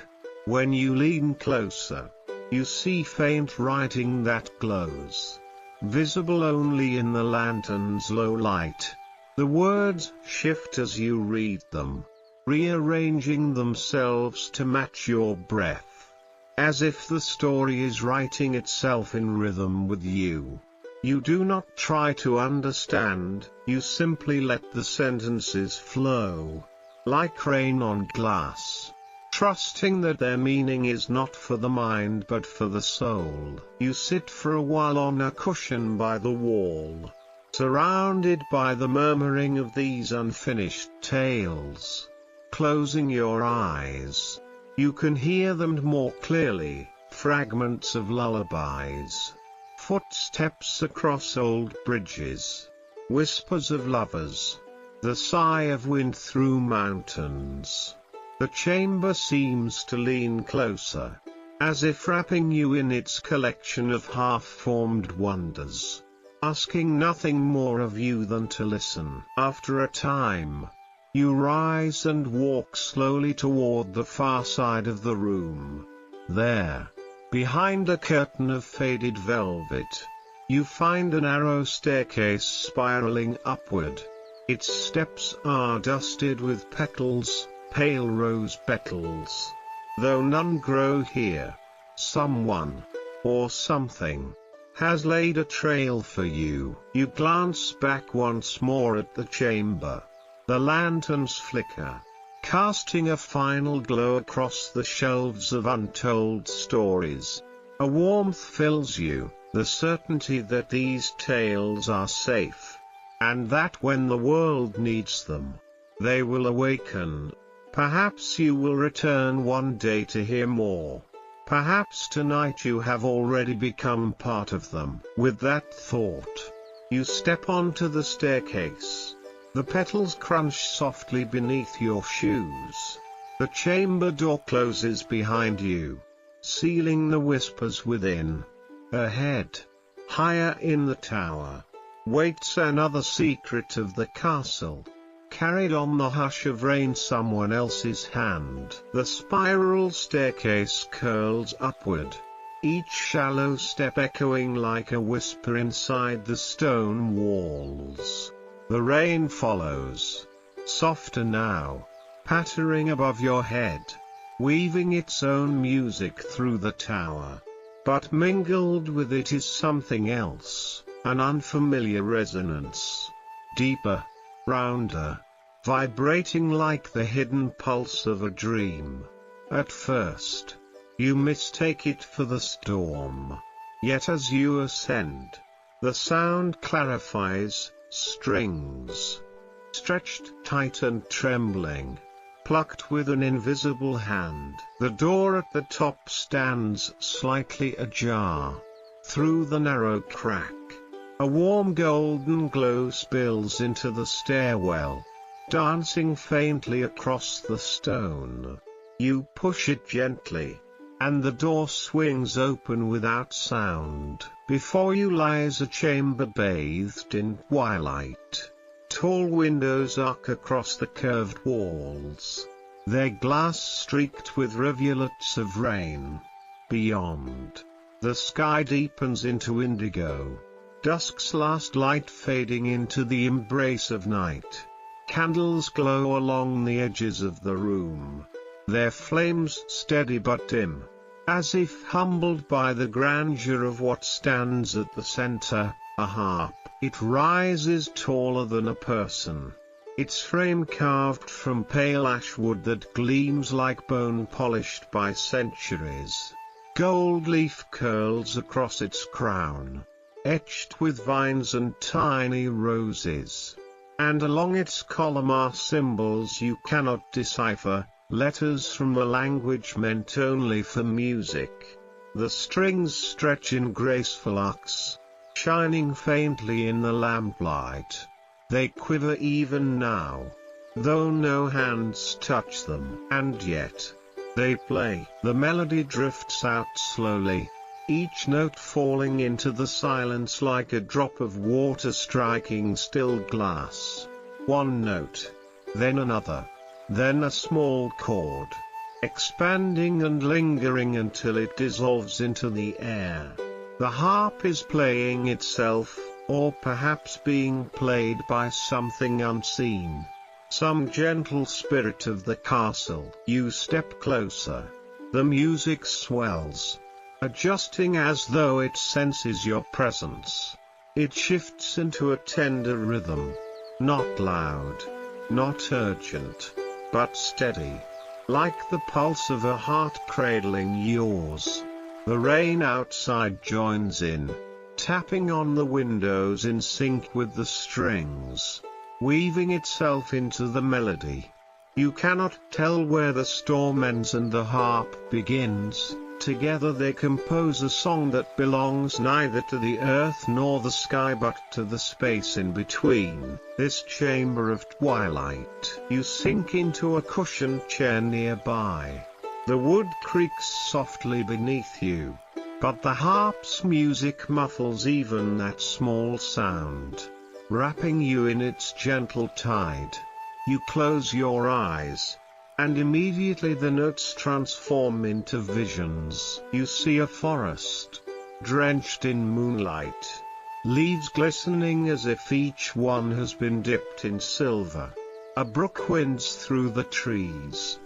When you lean closer, you see faint writing that glows, visible only in the lantern's low light. The words shift as you read them, rearranging themselves to match your breath, as if the story is writing itself in rhythm with you. You do not try to understand, you simply let the sentences flow, like rain on glass, trusting that their meaning is not for the mind but for the soul. You sit for a while on a cushion by the wall, surrounded by the murmuring of these unfinished tales. Closing your eyes, you can hear them more clearly, fragments of lullabies, footsteps across old bridges, whispers of lovers, the sigh of wind through mountains. The chamber seems to lean closer, as if wrapping you in its collection of half-formed wonders, asking nothing more of you than to listen. After a time, you rise and walk slowly toward the far side of the room. There, behind a curtain of faded velvet, you find a narrow staircase spiraling upward. Its steps are dusted with petals, pale rose petals. Though none grow here, someone, or something, has laid a trail for you. You glance back once more at the chamber. The lanterns flicker, casting a final glow across the shelves of untold stories. A warmth fills you, the certainty that these tales are safe, and that when the world needs them, they will awaken. Perhaps you will return one day to hear more. Perhaps tonight you have already become part of them. With that thought, you step onto the staircase. The petals crunch softly beneath your shoes. The chamber door closes behind you, sealing the whispers within. Ahead, higher in the tower, waits another secret of the castle, carried on the hush of rain someone else's hand. The spiral staircase curls upward, each shallow step echoing like a whisper inside the stone walls. The rain follows, softer now, pattering above your head, weaving its own music through the tower. But mingled with it is something else, an unfamiliar resonance, deeper, rounder, vibrating like the hidden pulse of a dream. At first, you mistake it for the storm. Yet as you ascend, the sound clarifies, strings stretched tight and trembling, plucked with an invisible hand. The door at the top stands slightly ajar. Through the narrow crack, a warm golden glow spills into the stairwell, dancing faintly across the stone. You push it gently, and the door swings open without sound. Before you lies a chamber bathed in twilight. Tall windows arc across the curved walls, their glass streaked with rivulets of rain. Beyond, the sky deepens into indigo, dusk's last light fading into the embrace of night. Candles glow along the edges of the room, their flames steady but dim, as if humbled by the grandeur of what stands at the center, a harp. It rises taller than a person, its frame carved from pale ash wood that gleams like bone polished by centuries. Gold leaf curls across its crown, etched with vines and tiny roses. And along its column are symbols you cannot decipher, letters from a language meant only for music. The strings stretch in graceful arcs, shining faintly in the lamplight. They quiver even now, though no hands touch them. And yet, they play. The melody drifts out slowly, each note falling into the silence like a drop of water striking still glass. One note, then another, then a small chord, expanding and lingering until it dissolves into the air. The harp is playing itself, or perhaps being played by something unseen, some gentle spirit of the castle. You step closer. The music swells, adjusting as though it senses your presence. It shifts into a tender rhythm, not loud, not urgent, but steady, like the pulse of a heart cradling yours. The rain outside joins in, tapping on the windows in sync with the strings, weaving itself into the melody. You cannot tell where the storm ends and the harp begins. Together they compose a song that belongs neither to the earth nor the sky but to the space in between. This chamber of twilight. You sink into a cushioned chair nearby. The wood creaks softly beneath you, but the harp's music muffles even that small sound, wrapping you in its gentle tide. You close your eyes, and immediately the notes transform into visions. You see a forest, drenched in moonlight, leaves glistening as if each one has been dipped in silver. A brook winds through the trees,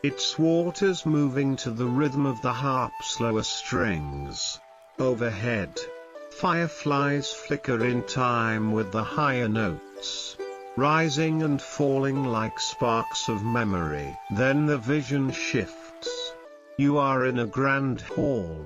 its waters moving to the rhythm of the harp's lower strings. Overhead, fireflies flicker in time with the higher notes, rising and falling like sparks of memory. Then the vision shifts. You are in a grand hall,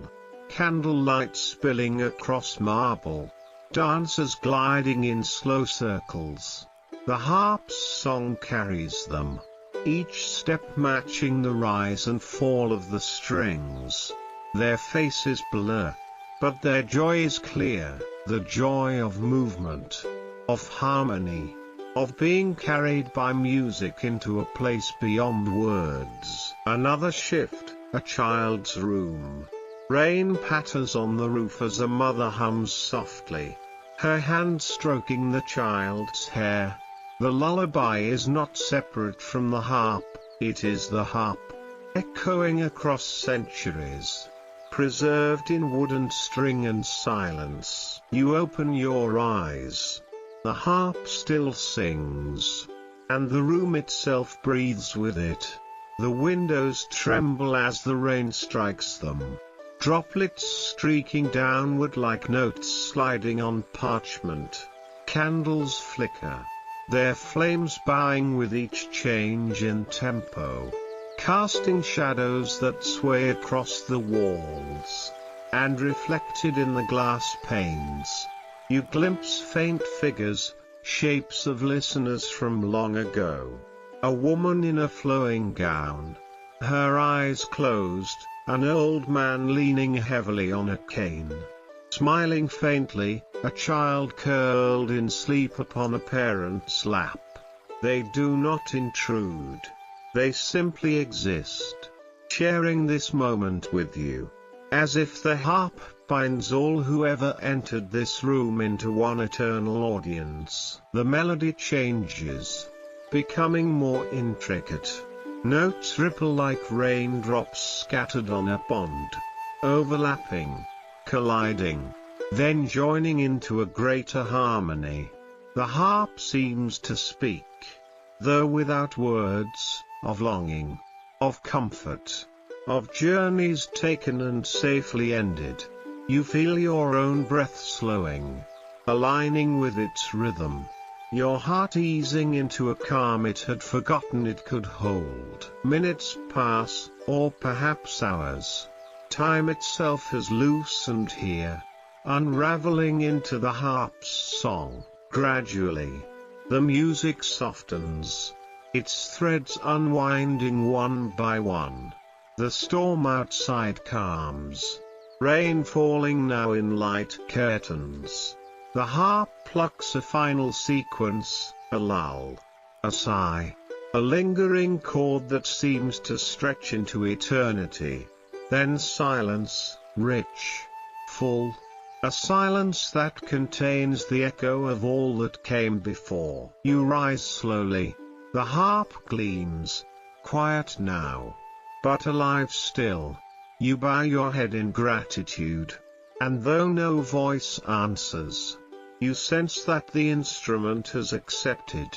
candlelight spilling across marble, dancers gliding in slow circles. The harp's song carries them, each step matching the rise and fall of the strings. Their faces blur, but their joy is clear, the joy of movement, of harmony, of being carried by music into a place beyond words. Another shift, a child's room. Rain patters on the roof as a mother hums softly, her hand stroking the child's hair. The lullaby is not separate from the harp, it is the harp, echoing across centuries, preserved in wood and string and silence. You open your eyes. The harp still sings, and the room itself breathes with it. The windows tremble as the rain strikes them, droplets streaking downward like notes sliding on parchment. Candles flicker, their flames bowing with each change in tempo, casting shadows that sway across the walls, and reflected in the glass panes, you glimpse faint figures, shapes of listeners from long ago. A woman in a flowing gown, her eyes closed, an old man leaning heavily on a cane, smiling faintly, a child curled in sleep upon a parent's lap. They do not intrude. They simply exist, sharing this moment with you. As if the harp binds all who ever entered this room into one eternal audience. The melody changes, becoming more intricate. Notes ripple like raindrops scattered on a pond, overlapping, colliding, then joining into a greater harmony. The harp seems to speak, though without words, of longing, of comfort, of journeys taken and safely ended. You feel your own breath slowing, aligning with its rhythm. Your heart easing into a calm it had forgotten it could hold. Minutes pass, or perhaps hours. Time itself has loosened here, unraveling into the harp's song. Gradually, the music softens, its threads unwinding one by one. The storm outside calms, rain falling now in light curtains. The harp plucks a final sequence, a lull, a sigh, a lingering chord that seems to stretch into eternity. Then silence, rich, full, a silence that contains the echo of all that came before. You rise slowly. The harp gleams, quiet now, but alive still. You bow your head in gratitude, and though no voice answers, you sense that the instrument has accepted,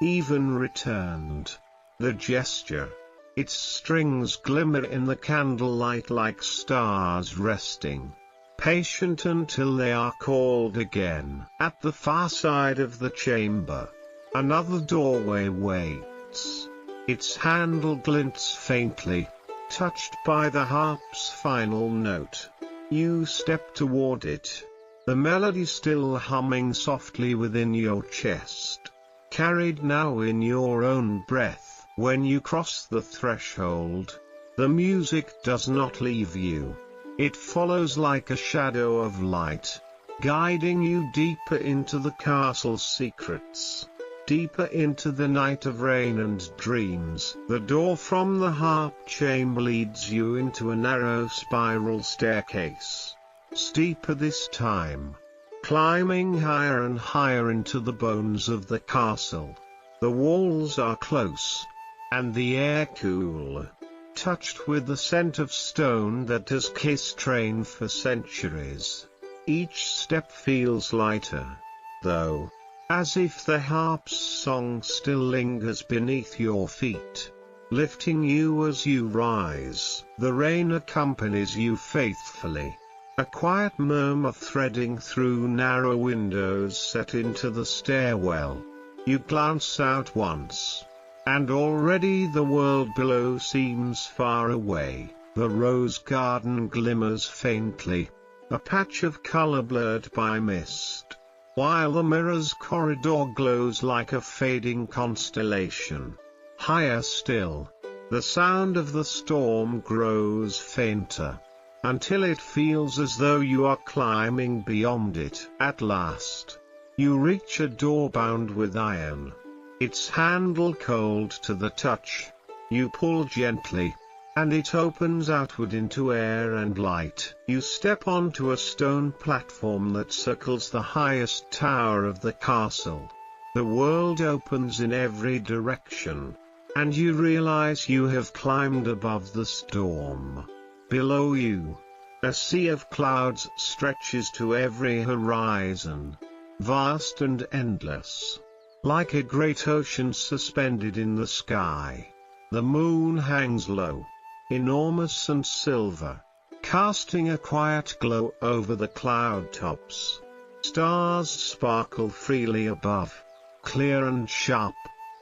even returned, the gesture. Its strings glimmer in the candlelight like stars resting, patient until they are called again. At the far side of the chamber, another doorway waits. Its handle glints faintly, touched by the harp's final note. You step toward it, the melody still humming softly within your chest, carried now in your own breath. When you cross the threshold, the music does not leave you. It follows like a shadow of light, guiding you deeper into the castle's secrets, deeper into the night of rain and dreams. The door from the harp chamber leads you into a narrow spiral staircase, steeper this time, climbing higher and higher into the bones of the castle. The walls are close, and the air cool, touched with the scent of stone that has kissed rain for centuries. Each step feels lighter, though, as if the harp's song still lingers beneath your feet, lifting you as you rise. The rain accompanies you faithfully, a quiet murmur threading through narrow windows set into the stairwell. You glance out once, and already the world below seems far away. The rose garden glimmers faintly, a patch of color blurred by mist, while the mirror's corridor glows like a fading constellation. Higher still, the sound of the storm grows fainter, until it feels as though you are climbing beyond it. At last, you reach a door bound with iron, its handle cold to the touch. You pull gently, and it opens outward into air and light. You step onto a stone platform that circles the highest tower of the castle. The world opens in every direction, and you realize you have climbed above the storm. Below you, a sea of clouds stretches to every horizon, vast and endless, like a great ocean suspended in the sky. The moon hangs low, enormous and silver, casting a quiet glow over the cloud tops. Stars sparkle freely above, clear and sharp,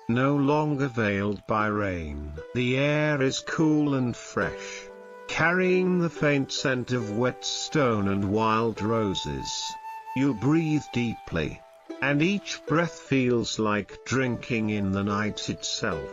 no longer veiled by rain. The air is cool and fresh, carrying the faint scent of wet stone and wild roses. You breathe deeply, and each breath feels like drinking in the night itself.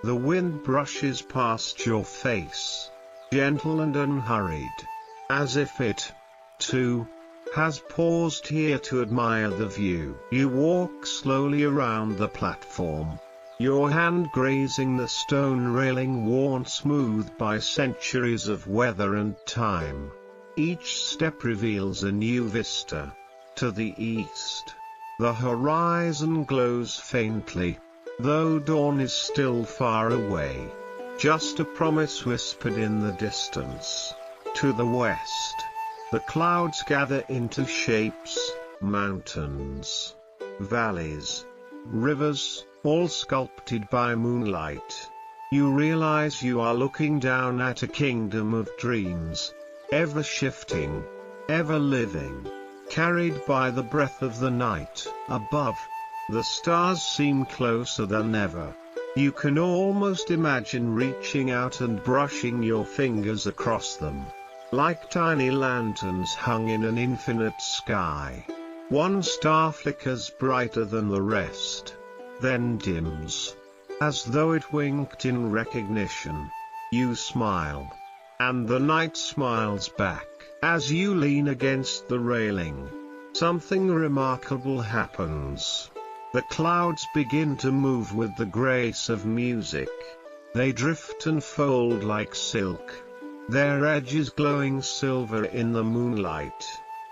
The wind brushes past your face, gentle and unhurried, as if it, too, has paused here to admire the view. You walk slowly around the platform, your hand grazing the stone railing worn smooth by centuries of weather and time. Each step reveals a new vista. To the east, the horizon glows faintly, though dawn is still far away, just a promise whispered in the distance. To the west, the clouds gather into shapes, mountains, valleys, rivers, all sculpted by moonlight. You realize you are looking down at a kingdom of dreams, ever shifting, ever living, carried by the breath of the night. Above, the stars seem closer than ever. You can almost imagine reaching out and brushing your fingers across them, like tiny lanterns hung in an infinite sky. One star flickers brighter than the rest, then dims, as though it winked in recognition. You smile, and the night smiles back. As you lean against the railing, something remarkable happens. The clouds begin to move with the grace of music. They drift and fold like silk, their edges glowing silver in the moonlight.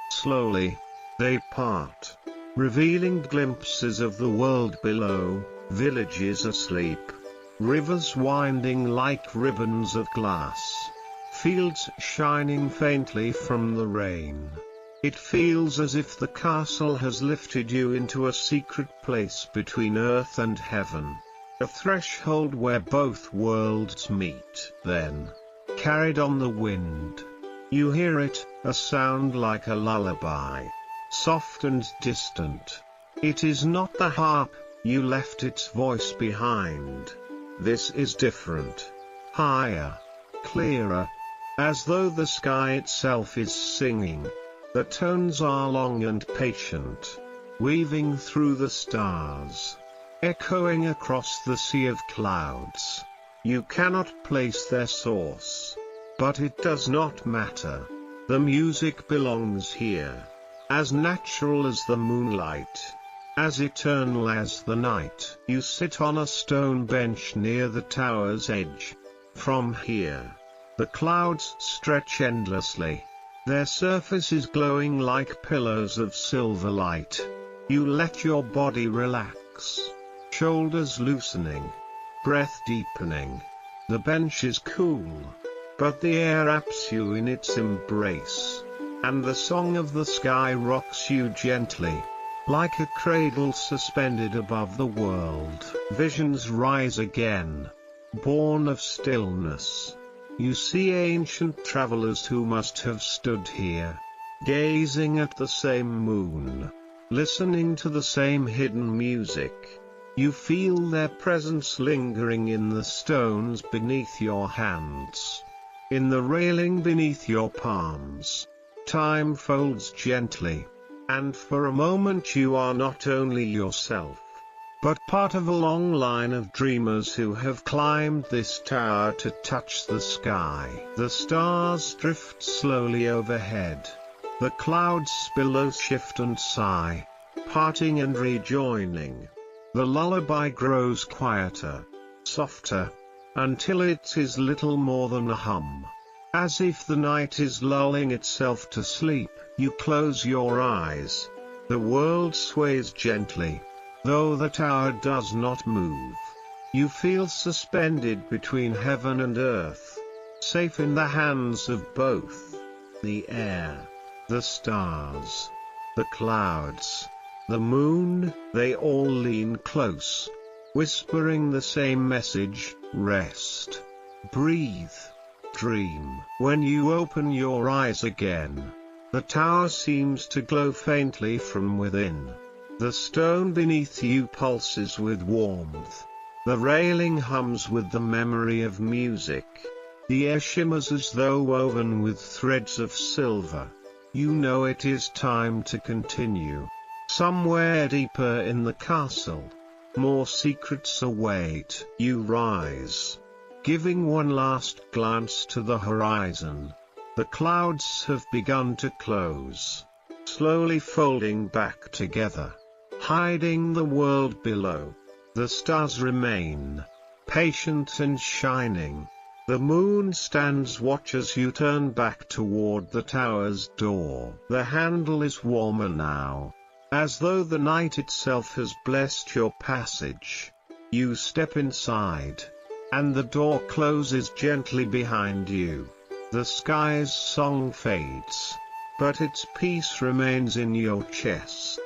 Slowly, they part, revealing glimpses of the world below, villages asleep, rivers winding like ribbons of glass, fields shining faintly from the rain. It feels as if the castle has lifted you into a secret place between earth and heaven, a threshold where both worlds meet. Then, carried on the wind, you hear it, a sound like a lullaby, soft and distant. It is not the harp, you left its voice behind. This is different, higher, clearer, as though the sky itself is singing. The tones are long and patient, weaving through the stars, echoing across the sea of clouds. You cannot place their source, but it does not matter. The music belongs here, as natural as the moonlight, as eternal as the night. You sit on a stone bench near the tower's edge. From here, the clouds stretch endlessly, their surfaces glowing like pillars of silver light. You let your body relax, shoulders loosening, breath deepening. The bench is cool, but the air wraps you in its embrace, and the song of the sky rocks you gently, like a cradle suspended above the world. Visions rise again, born of stillness. You see ancient travelers who must have stood here, gazing at the same moon, listening to the same hidden music. You feel their presence lingering in the stones beneath your hands, in the railing beneath your palms. Time folds gently, and for a moment you are not only yourself, but part of a long line of dreamers who have climbed this tower to touch the sky. The stars drift slowly overhead. The clouds below shift and sigh, parting and rejoining. The lullaby grows quieter, softer, until it is little more than a hum. As if the night is lulling itself to sleep, you close your eyes. The world sways gently, Though the tower does not move, you feel suspended between heaven and earth, safe in the hands of both. The air, the stars, the clouds, the moon, they all lean close, whispering the same message: rest, breathe, dream. When you open your eyes again, the tower seems to glow faintly from within. The stone beneath you pulses with warmth. The railing hums with the memory of music. The air shimmers as though woven with threads of silver. You know it is time to continue. Somewhere deeper in the castle, more secrets await. You rise, giving one last glance to the horizon. The clouds have begun to close, slowly folding back together, hiding the world below. The stars remain, patient and shining. The moon stands watch as you turn back toward the tower's door. The handle is warmer now, as though the night itself has blessed your passage. You step inside, and the door closes gently behind you. The sky's song fades, but its peace remains in your chest,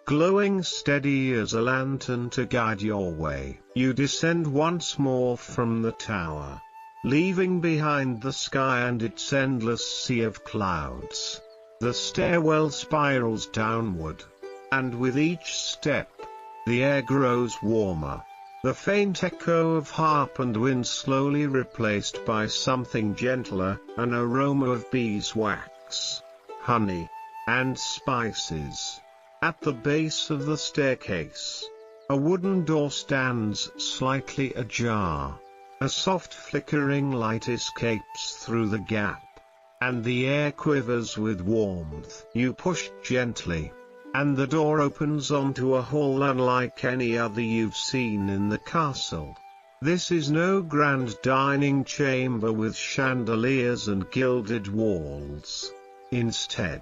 glowing steady as a lantern to guide your way. You descend once more from the tower, leaving behind the sky and its endless sea of clouds. The stairwell spirals downward, and with each step, the air grows warmer. The faint echo of harp and wind slowly replaced by something gentler, an aroma of beeswax, honey, and spices. At the base of the staircase, a wooden door stands slightly ajar. A soft flickering light escapes through the gap, and the air quivers with warmth. You push gently, and the door opens onto a hall unlike any other you've seen in the castle. This is no grand dining chamber with chandeliers and gilded walls. Instead,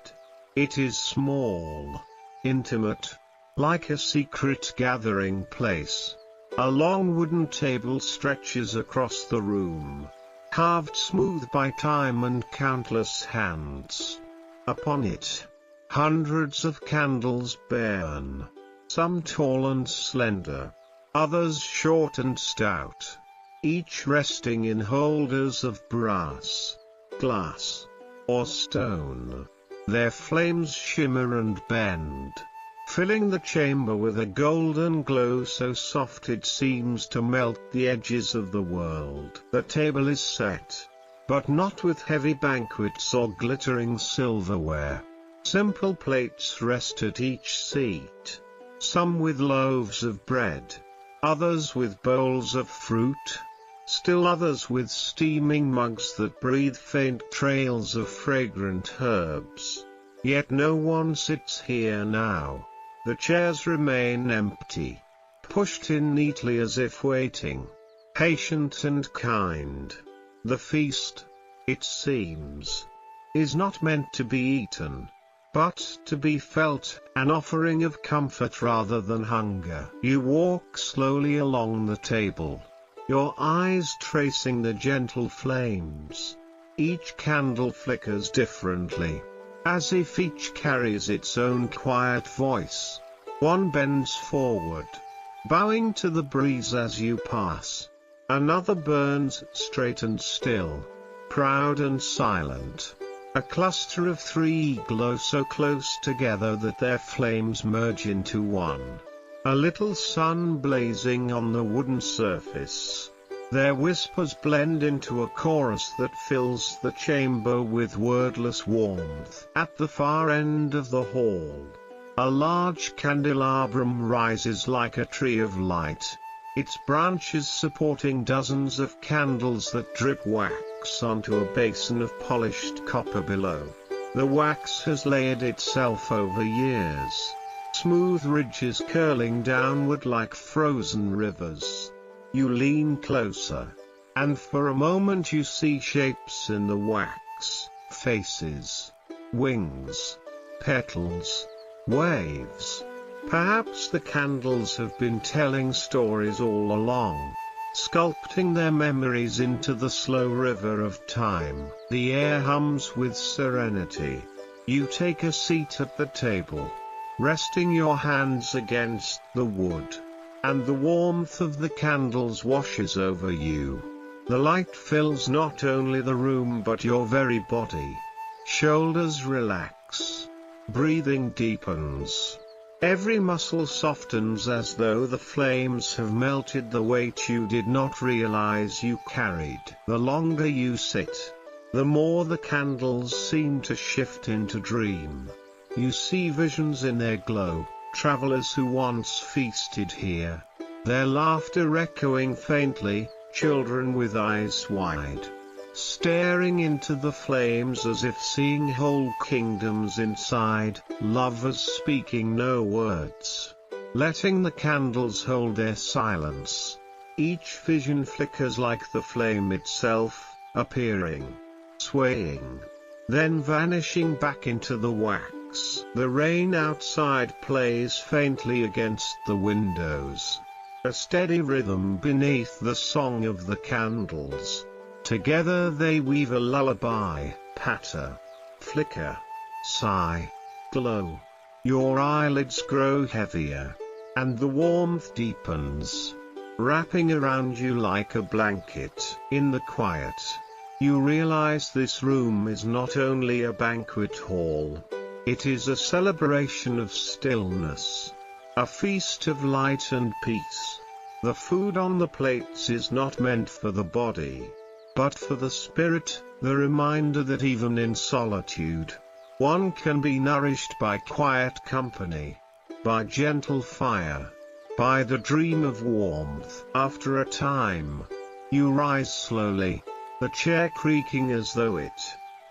it is small, intimate, like a secret gathering place. A long wooden table stretches across the room, carved smooth by time and countless hands. Upon it, hundreds of candles burn, some tall and slender, others short and stout, each resting in holders of brass, glass, or stone. Their flames shimmer and bend, filling the chamber with a golden glow so soft it seems to melt the edges of the world. The table is set, but not with heavy banquets or glittering silverware. Simple plates rest at each seat, some with loaves of bread, others with bowls of fruit, still others with steaming mugs that breathe faint trails of fragrant herbs. Yet no one sits here now. The chairs remain empty, pushed in neatly as if waiting, patient and kind. The feast, it seems, is not meant to be eaten, but to be felt, an offering of comfort rather than hunger. You walk slowly along the table, your eyes tracing the gentle flames. Each candle flickers differently, as if each carries its own quiet voice. One bends forward, bowing to the breeze as you pass. Another burns straight and still, proud and silent. A cluster of three glow so close together that their flames merge into one. A little sun blazing on the wooden surface. Their whispers blend into a chorus that fills the chamber with wordless warmth. At the far end of the hall, a large candelabrum rises like a tree of light, its branches supporting dozens of candles that drip wax onto a basin of polished copper below. The wax has layered itself over years, smooth ridges curling downward like frozen rivers. You lean closer, and for a moment you see shapes in the wax, faces, wings, petals, waves. Perhaps the candles have been telling stories all along, sculpting their memories into the slow river of time. The air hums with serenity. You take a seat at the table, resting your hands against the wood, and the warmth of the candles washes over you. The light fills not only the room but your very body. Shoulders relax. Breathing deepens. Every muscle softens as though the flames have melted the weight you did not realize you carried. The longer you sit, the more the candles seem to shift into dream. You see visions in their glow, travelers who once feasted here, their laughter echoing faintly, children with eyes wide, staring into the flames as if seeing whole kingdoms inside, lovers speaking no words, letting the candles hold their silence. Each vision flickers like the flame itself, appearing, swaying, then vanishing back into the wax. The rain outside plays faintly against the windows, a steady rhythm beneath the song of the candles. Together they weave a lullaby, patter, flicker, sigh, glow. Your eyelids grow heavier, and the warmth deepens, wrapping around you like a blanket. In the quiet, you realize this room is not only a banquet hall, it is a celebration of stillness, a feast of light and peace. The food on the plates is not meant for the body, but for the spirit, the reminder that even in solitude, one can be nourished by quiet company, by gentle fire, by the dream of warmth. After a time, you rise slowly, the chair creaking as though it,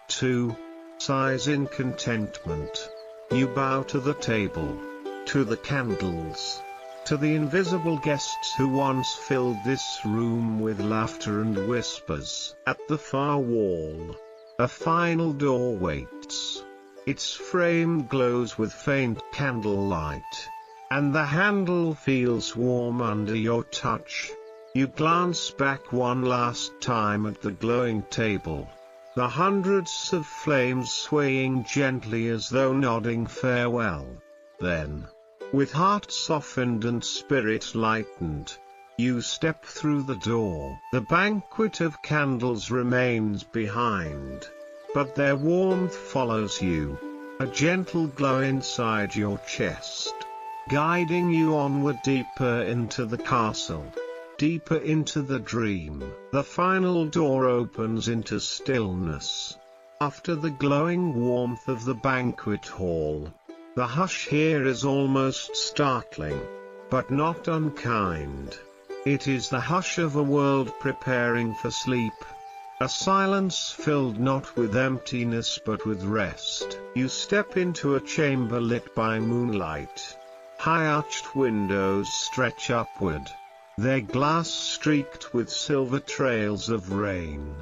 too, sighs in contentment. You bow to the table, to the candles, to the invisible guests who once filled this room with laughter and whispers. At the far wall, a final door waits. Its frame glows with faint candlelight, and the handle feels warm under your touch. You glance back one last time at the glowing table, the hundreds of flames swaying gently as though nodding farewell. Then, with heart softened and spirit lightened, you step through the door. The banquet of candles remains behind, but their warmth follows you, a gentle glow inside your chest, guiding you onward deeper into the castle, deeper into the dream. The final door opens into stillness. After the glowing warmth of the banquet hall, the hush here is almost startling, but not unkind. It is the hush of a world preparing for sleep, a silence filled not with emptiness but with rest. You step into a chamber lit by moonlight. High-arched windows stretch upward, their glass streaked with silver trails of rain.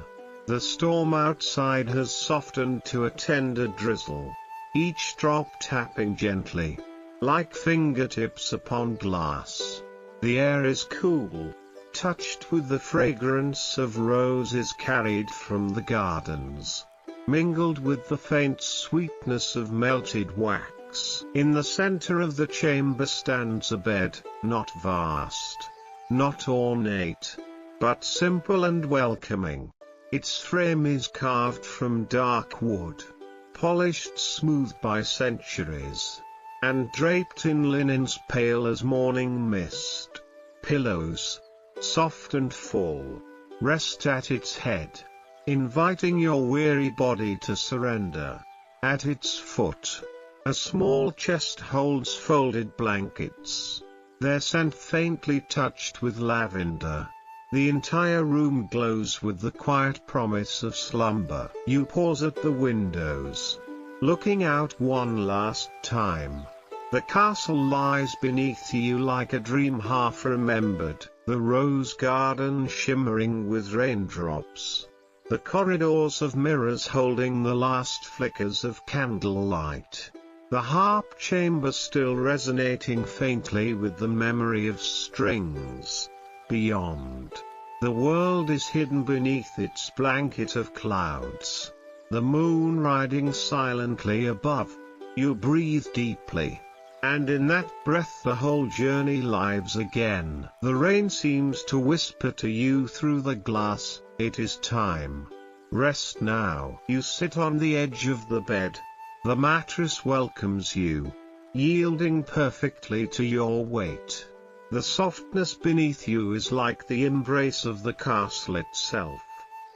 The storm outside has softened to a tender drizzle, each drop tapping gently, like fingertips upon glass. The air is cool, touched with the fragrance of roses carried from the gardens, mingled with the faint sweetness of melted wax. In the center of the chamber stands a bed, not vast, not ornate, but simple and welcoming. Its frame is carved from dark wood, polished smooth by centuries, and draped in linens pale as morning mist. Pillows, soft and full, rest at its head, inviting your weary body to surrender. At its foot, a small chest holds folded blankets, their scent faintly touched with lavender. The entire room glows with the quiet promise of slumber. You pause at the windows, looking out one last time. The castle lies beneath you like a dream half remembered, the rose garden shimmering with raindrops, the corridors of mirrors holding the last flickers of candlelight, the harp chamber still resonating faintly with the memory of strings. Beyond, the world is hidden beneath its blanket of clouds, the moon riding silently above. You breathe deeply, and in that breath the whole journey lives again. The rain seems to whisper to you through the glass, "It is time. Rest now." You sit on the edge of the bed. The mattress welcomes you, yielding perfectly to your weight. The softness beneath you is like the embrace of the castle itself,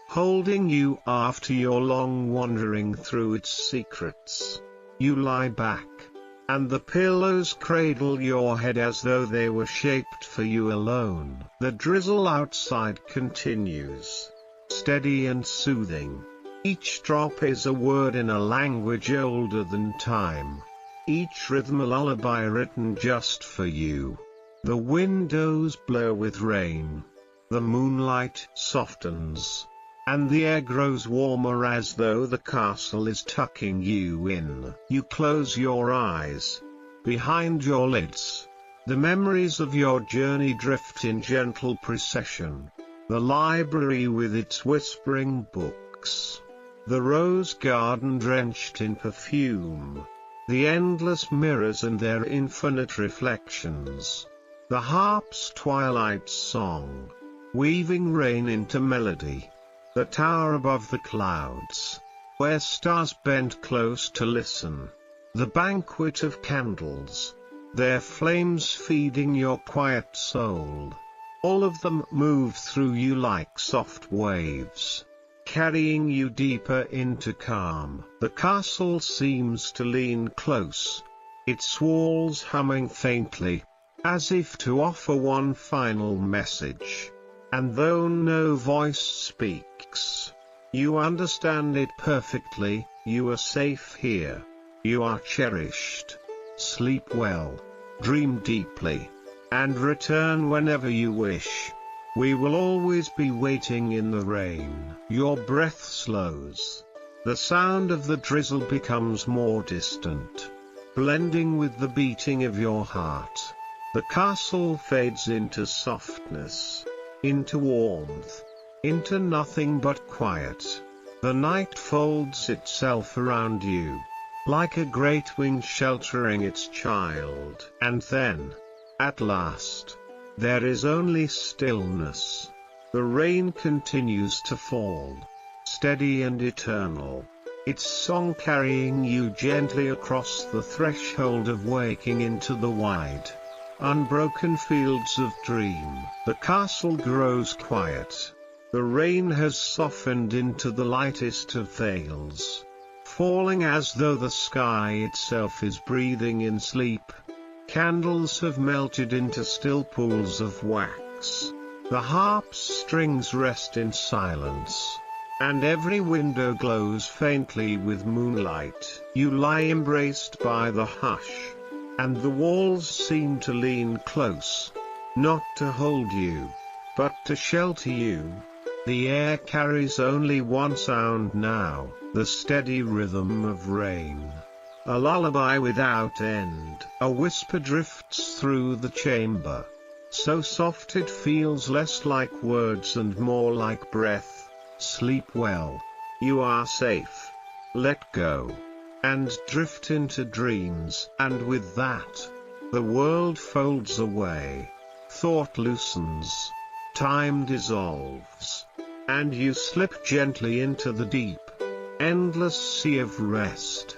holding you after your long wandering through its secrets. You lie back, and the pillows cradle your head as though they were shaped for you alone. The drizzle outside continues, steady and soothing. Each drop is a word in a language older than time, each rhythm a lullaby written just for you. The windows blur with rain, the moonlight softens, and the air grows warmer as though the castle is tucking you in. You close your eyes. Behind your lids, the memories of your journey drift in gentle procession. The library with its whispering books, the rose garden drenched in perfume, the endless mirrors and their infinite reflections, the harp's twilight song, weaving rain into melody, the tower above the clouds, where stars bend close to listen, the banquet of candles, their flames feeding your quiet soul. All of them move through you like soft waves, carrying you deeper into calm. The castle seems to lean close, its walls humming faintly, as if to offer one final message. And though no voice speaks, you understand it perfectly. You are safe here. You are cherished. Sleep well, dream deeply, and return whenever you wish. We will always be waiting in the rain. Your breath slows. The sound of the drizzle becomes more distant, blending with the beating of your heart. The castle fades into softness, into warmth, into nothing but quiet. The night folds itself around you, like a great wing sheltering its child. And then, at last, there is only stillness. The rain continues to fall, steady and eternal, its song carrying you gently across the threshold of waking into the wide, unbroken fields of dream. The castle grows quiet. The rain has softened into the lightest of veils, falling as though the sky itself is breathing in sleep. Candles have melted into still pools of wax. The harp's strings rest in silence, and every window glows faintly with moonlight. You lie embraced by the hush, and the walls seem to lean close, not to hold you, but to shelter you. The air carries only one sound now, the steady rhythm of rain. A lullaby without end. A whisper drifts through the chamber, so soft it feels less like words and more like breath. Sleep well. You are safe. Let go, and drift into dreams. And with that, the world folds away. Thought loosens. Time dissolves, and you slip gently into the deep, endless sea of rest.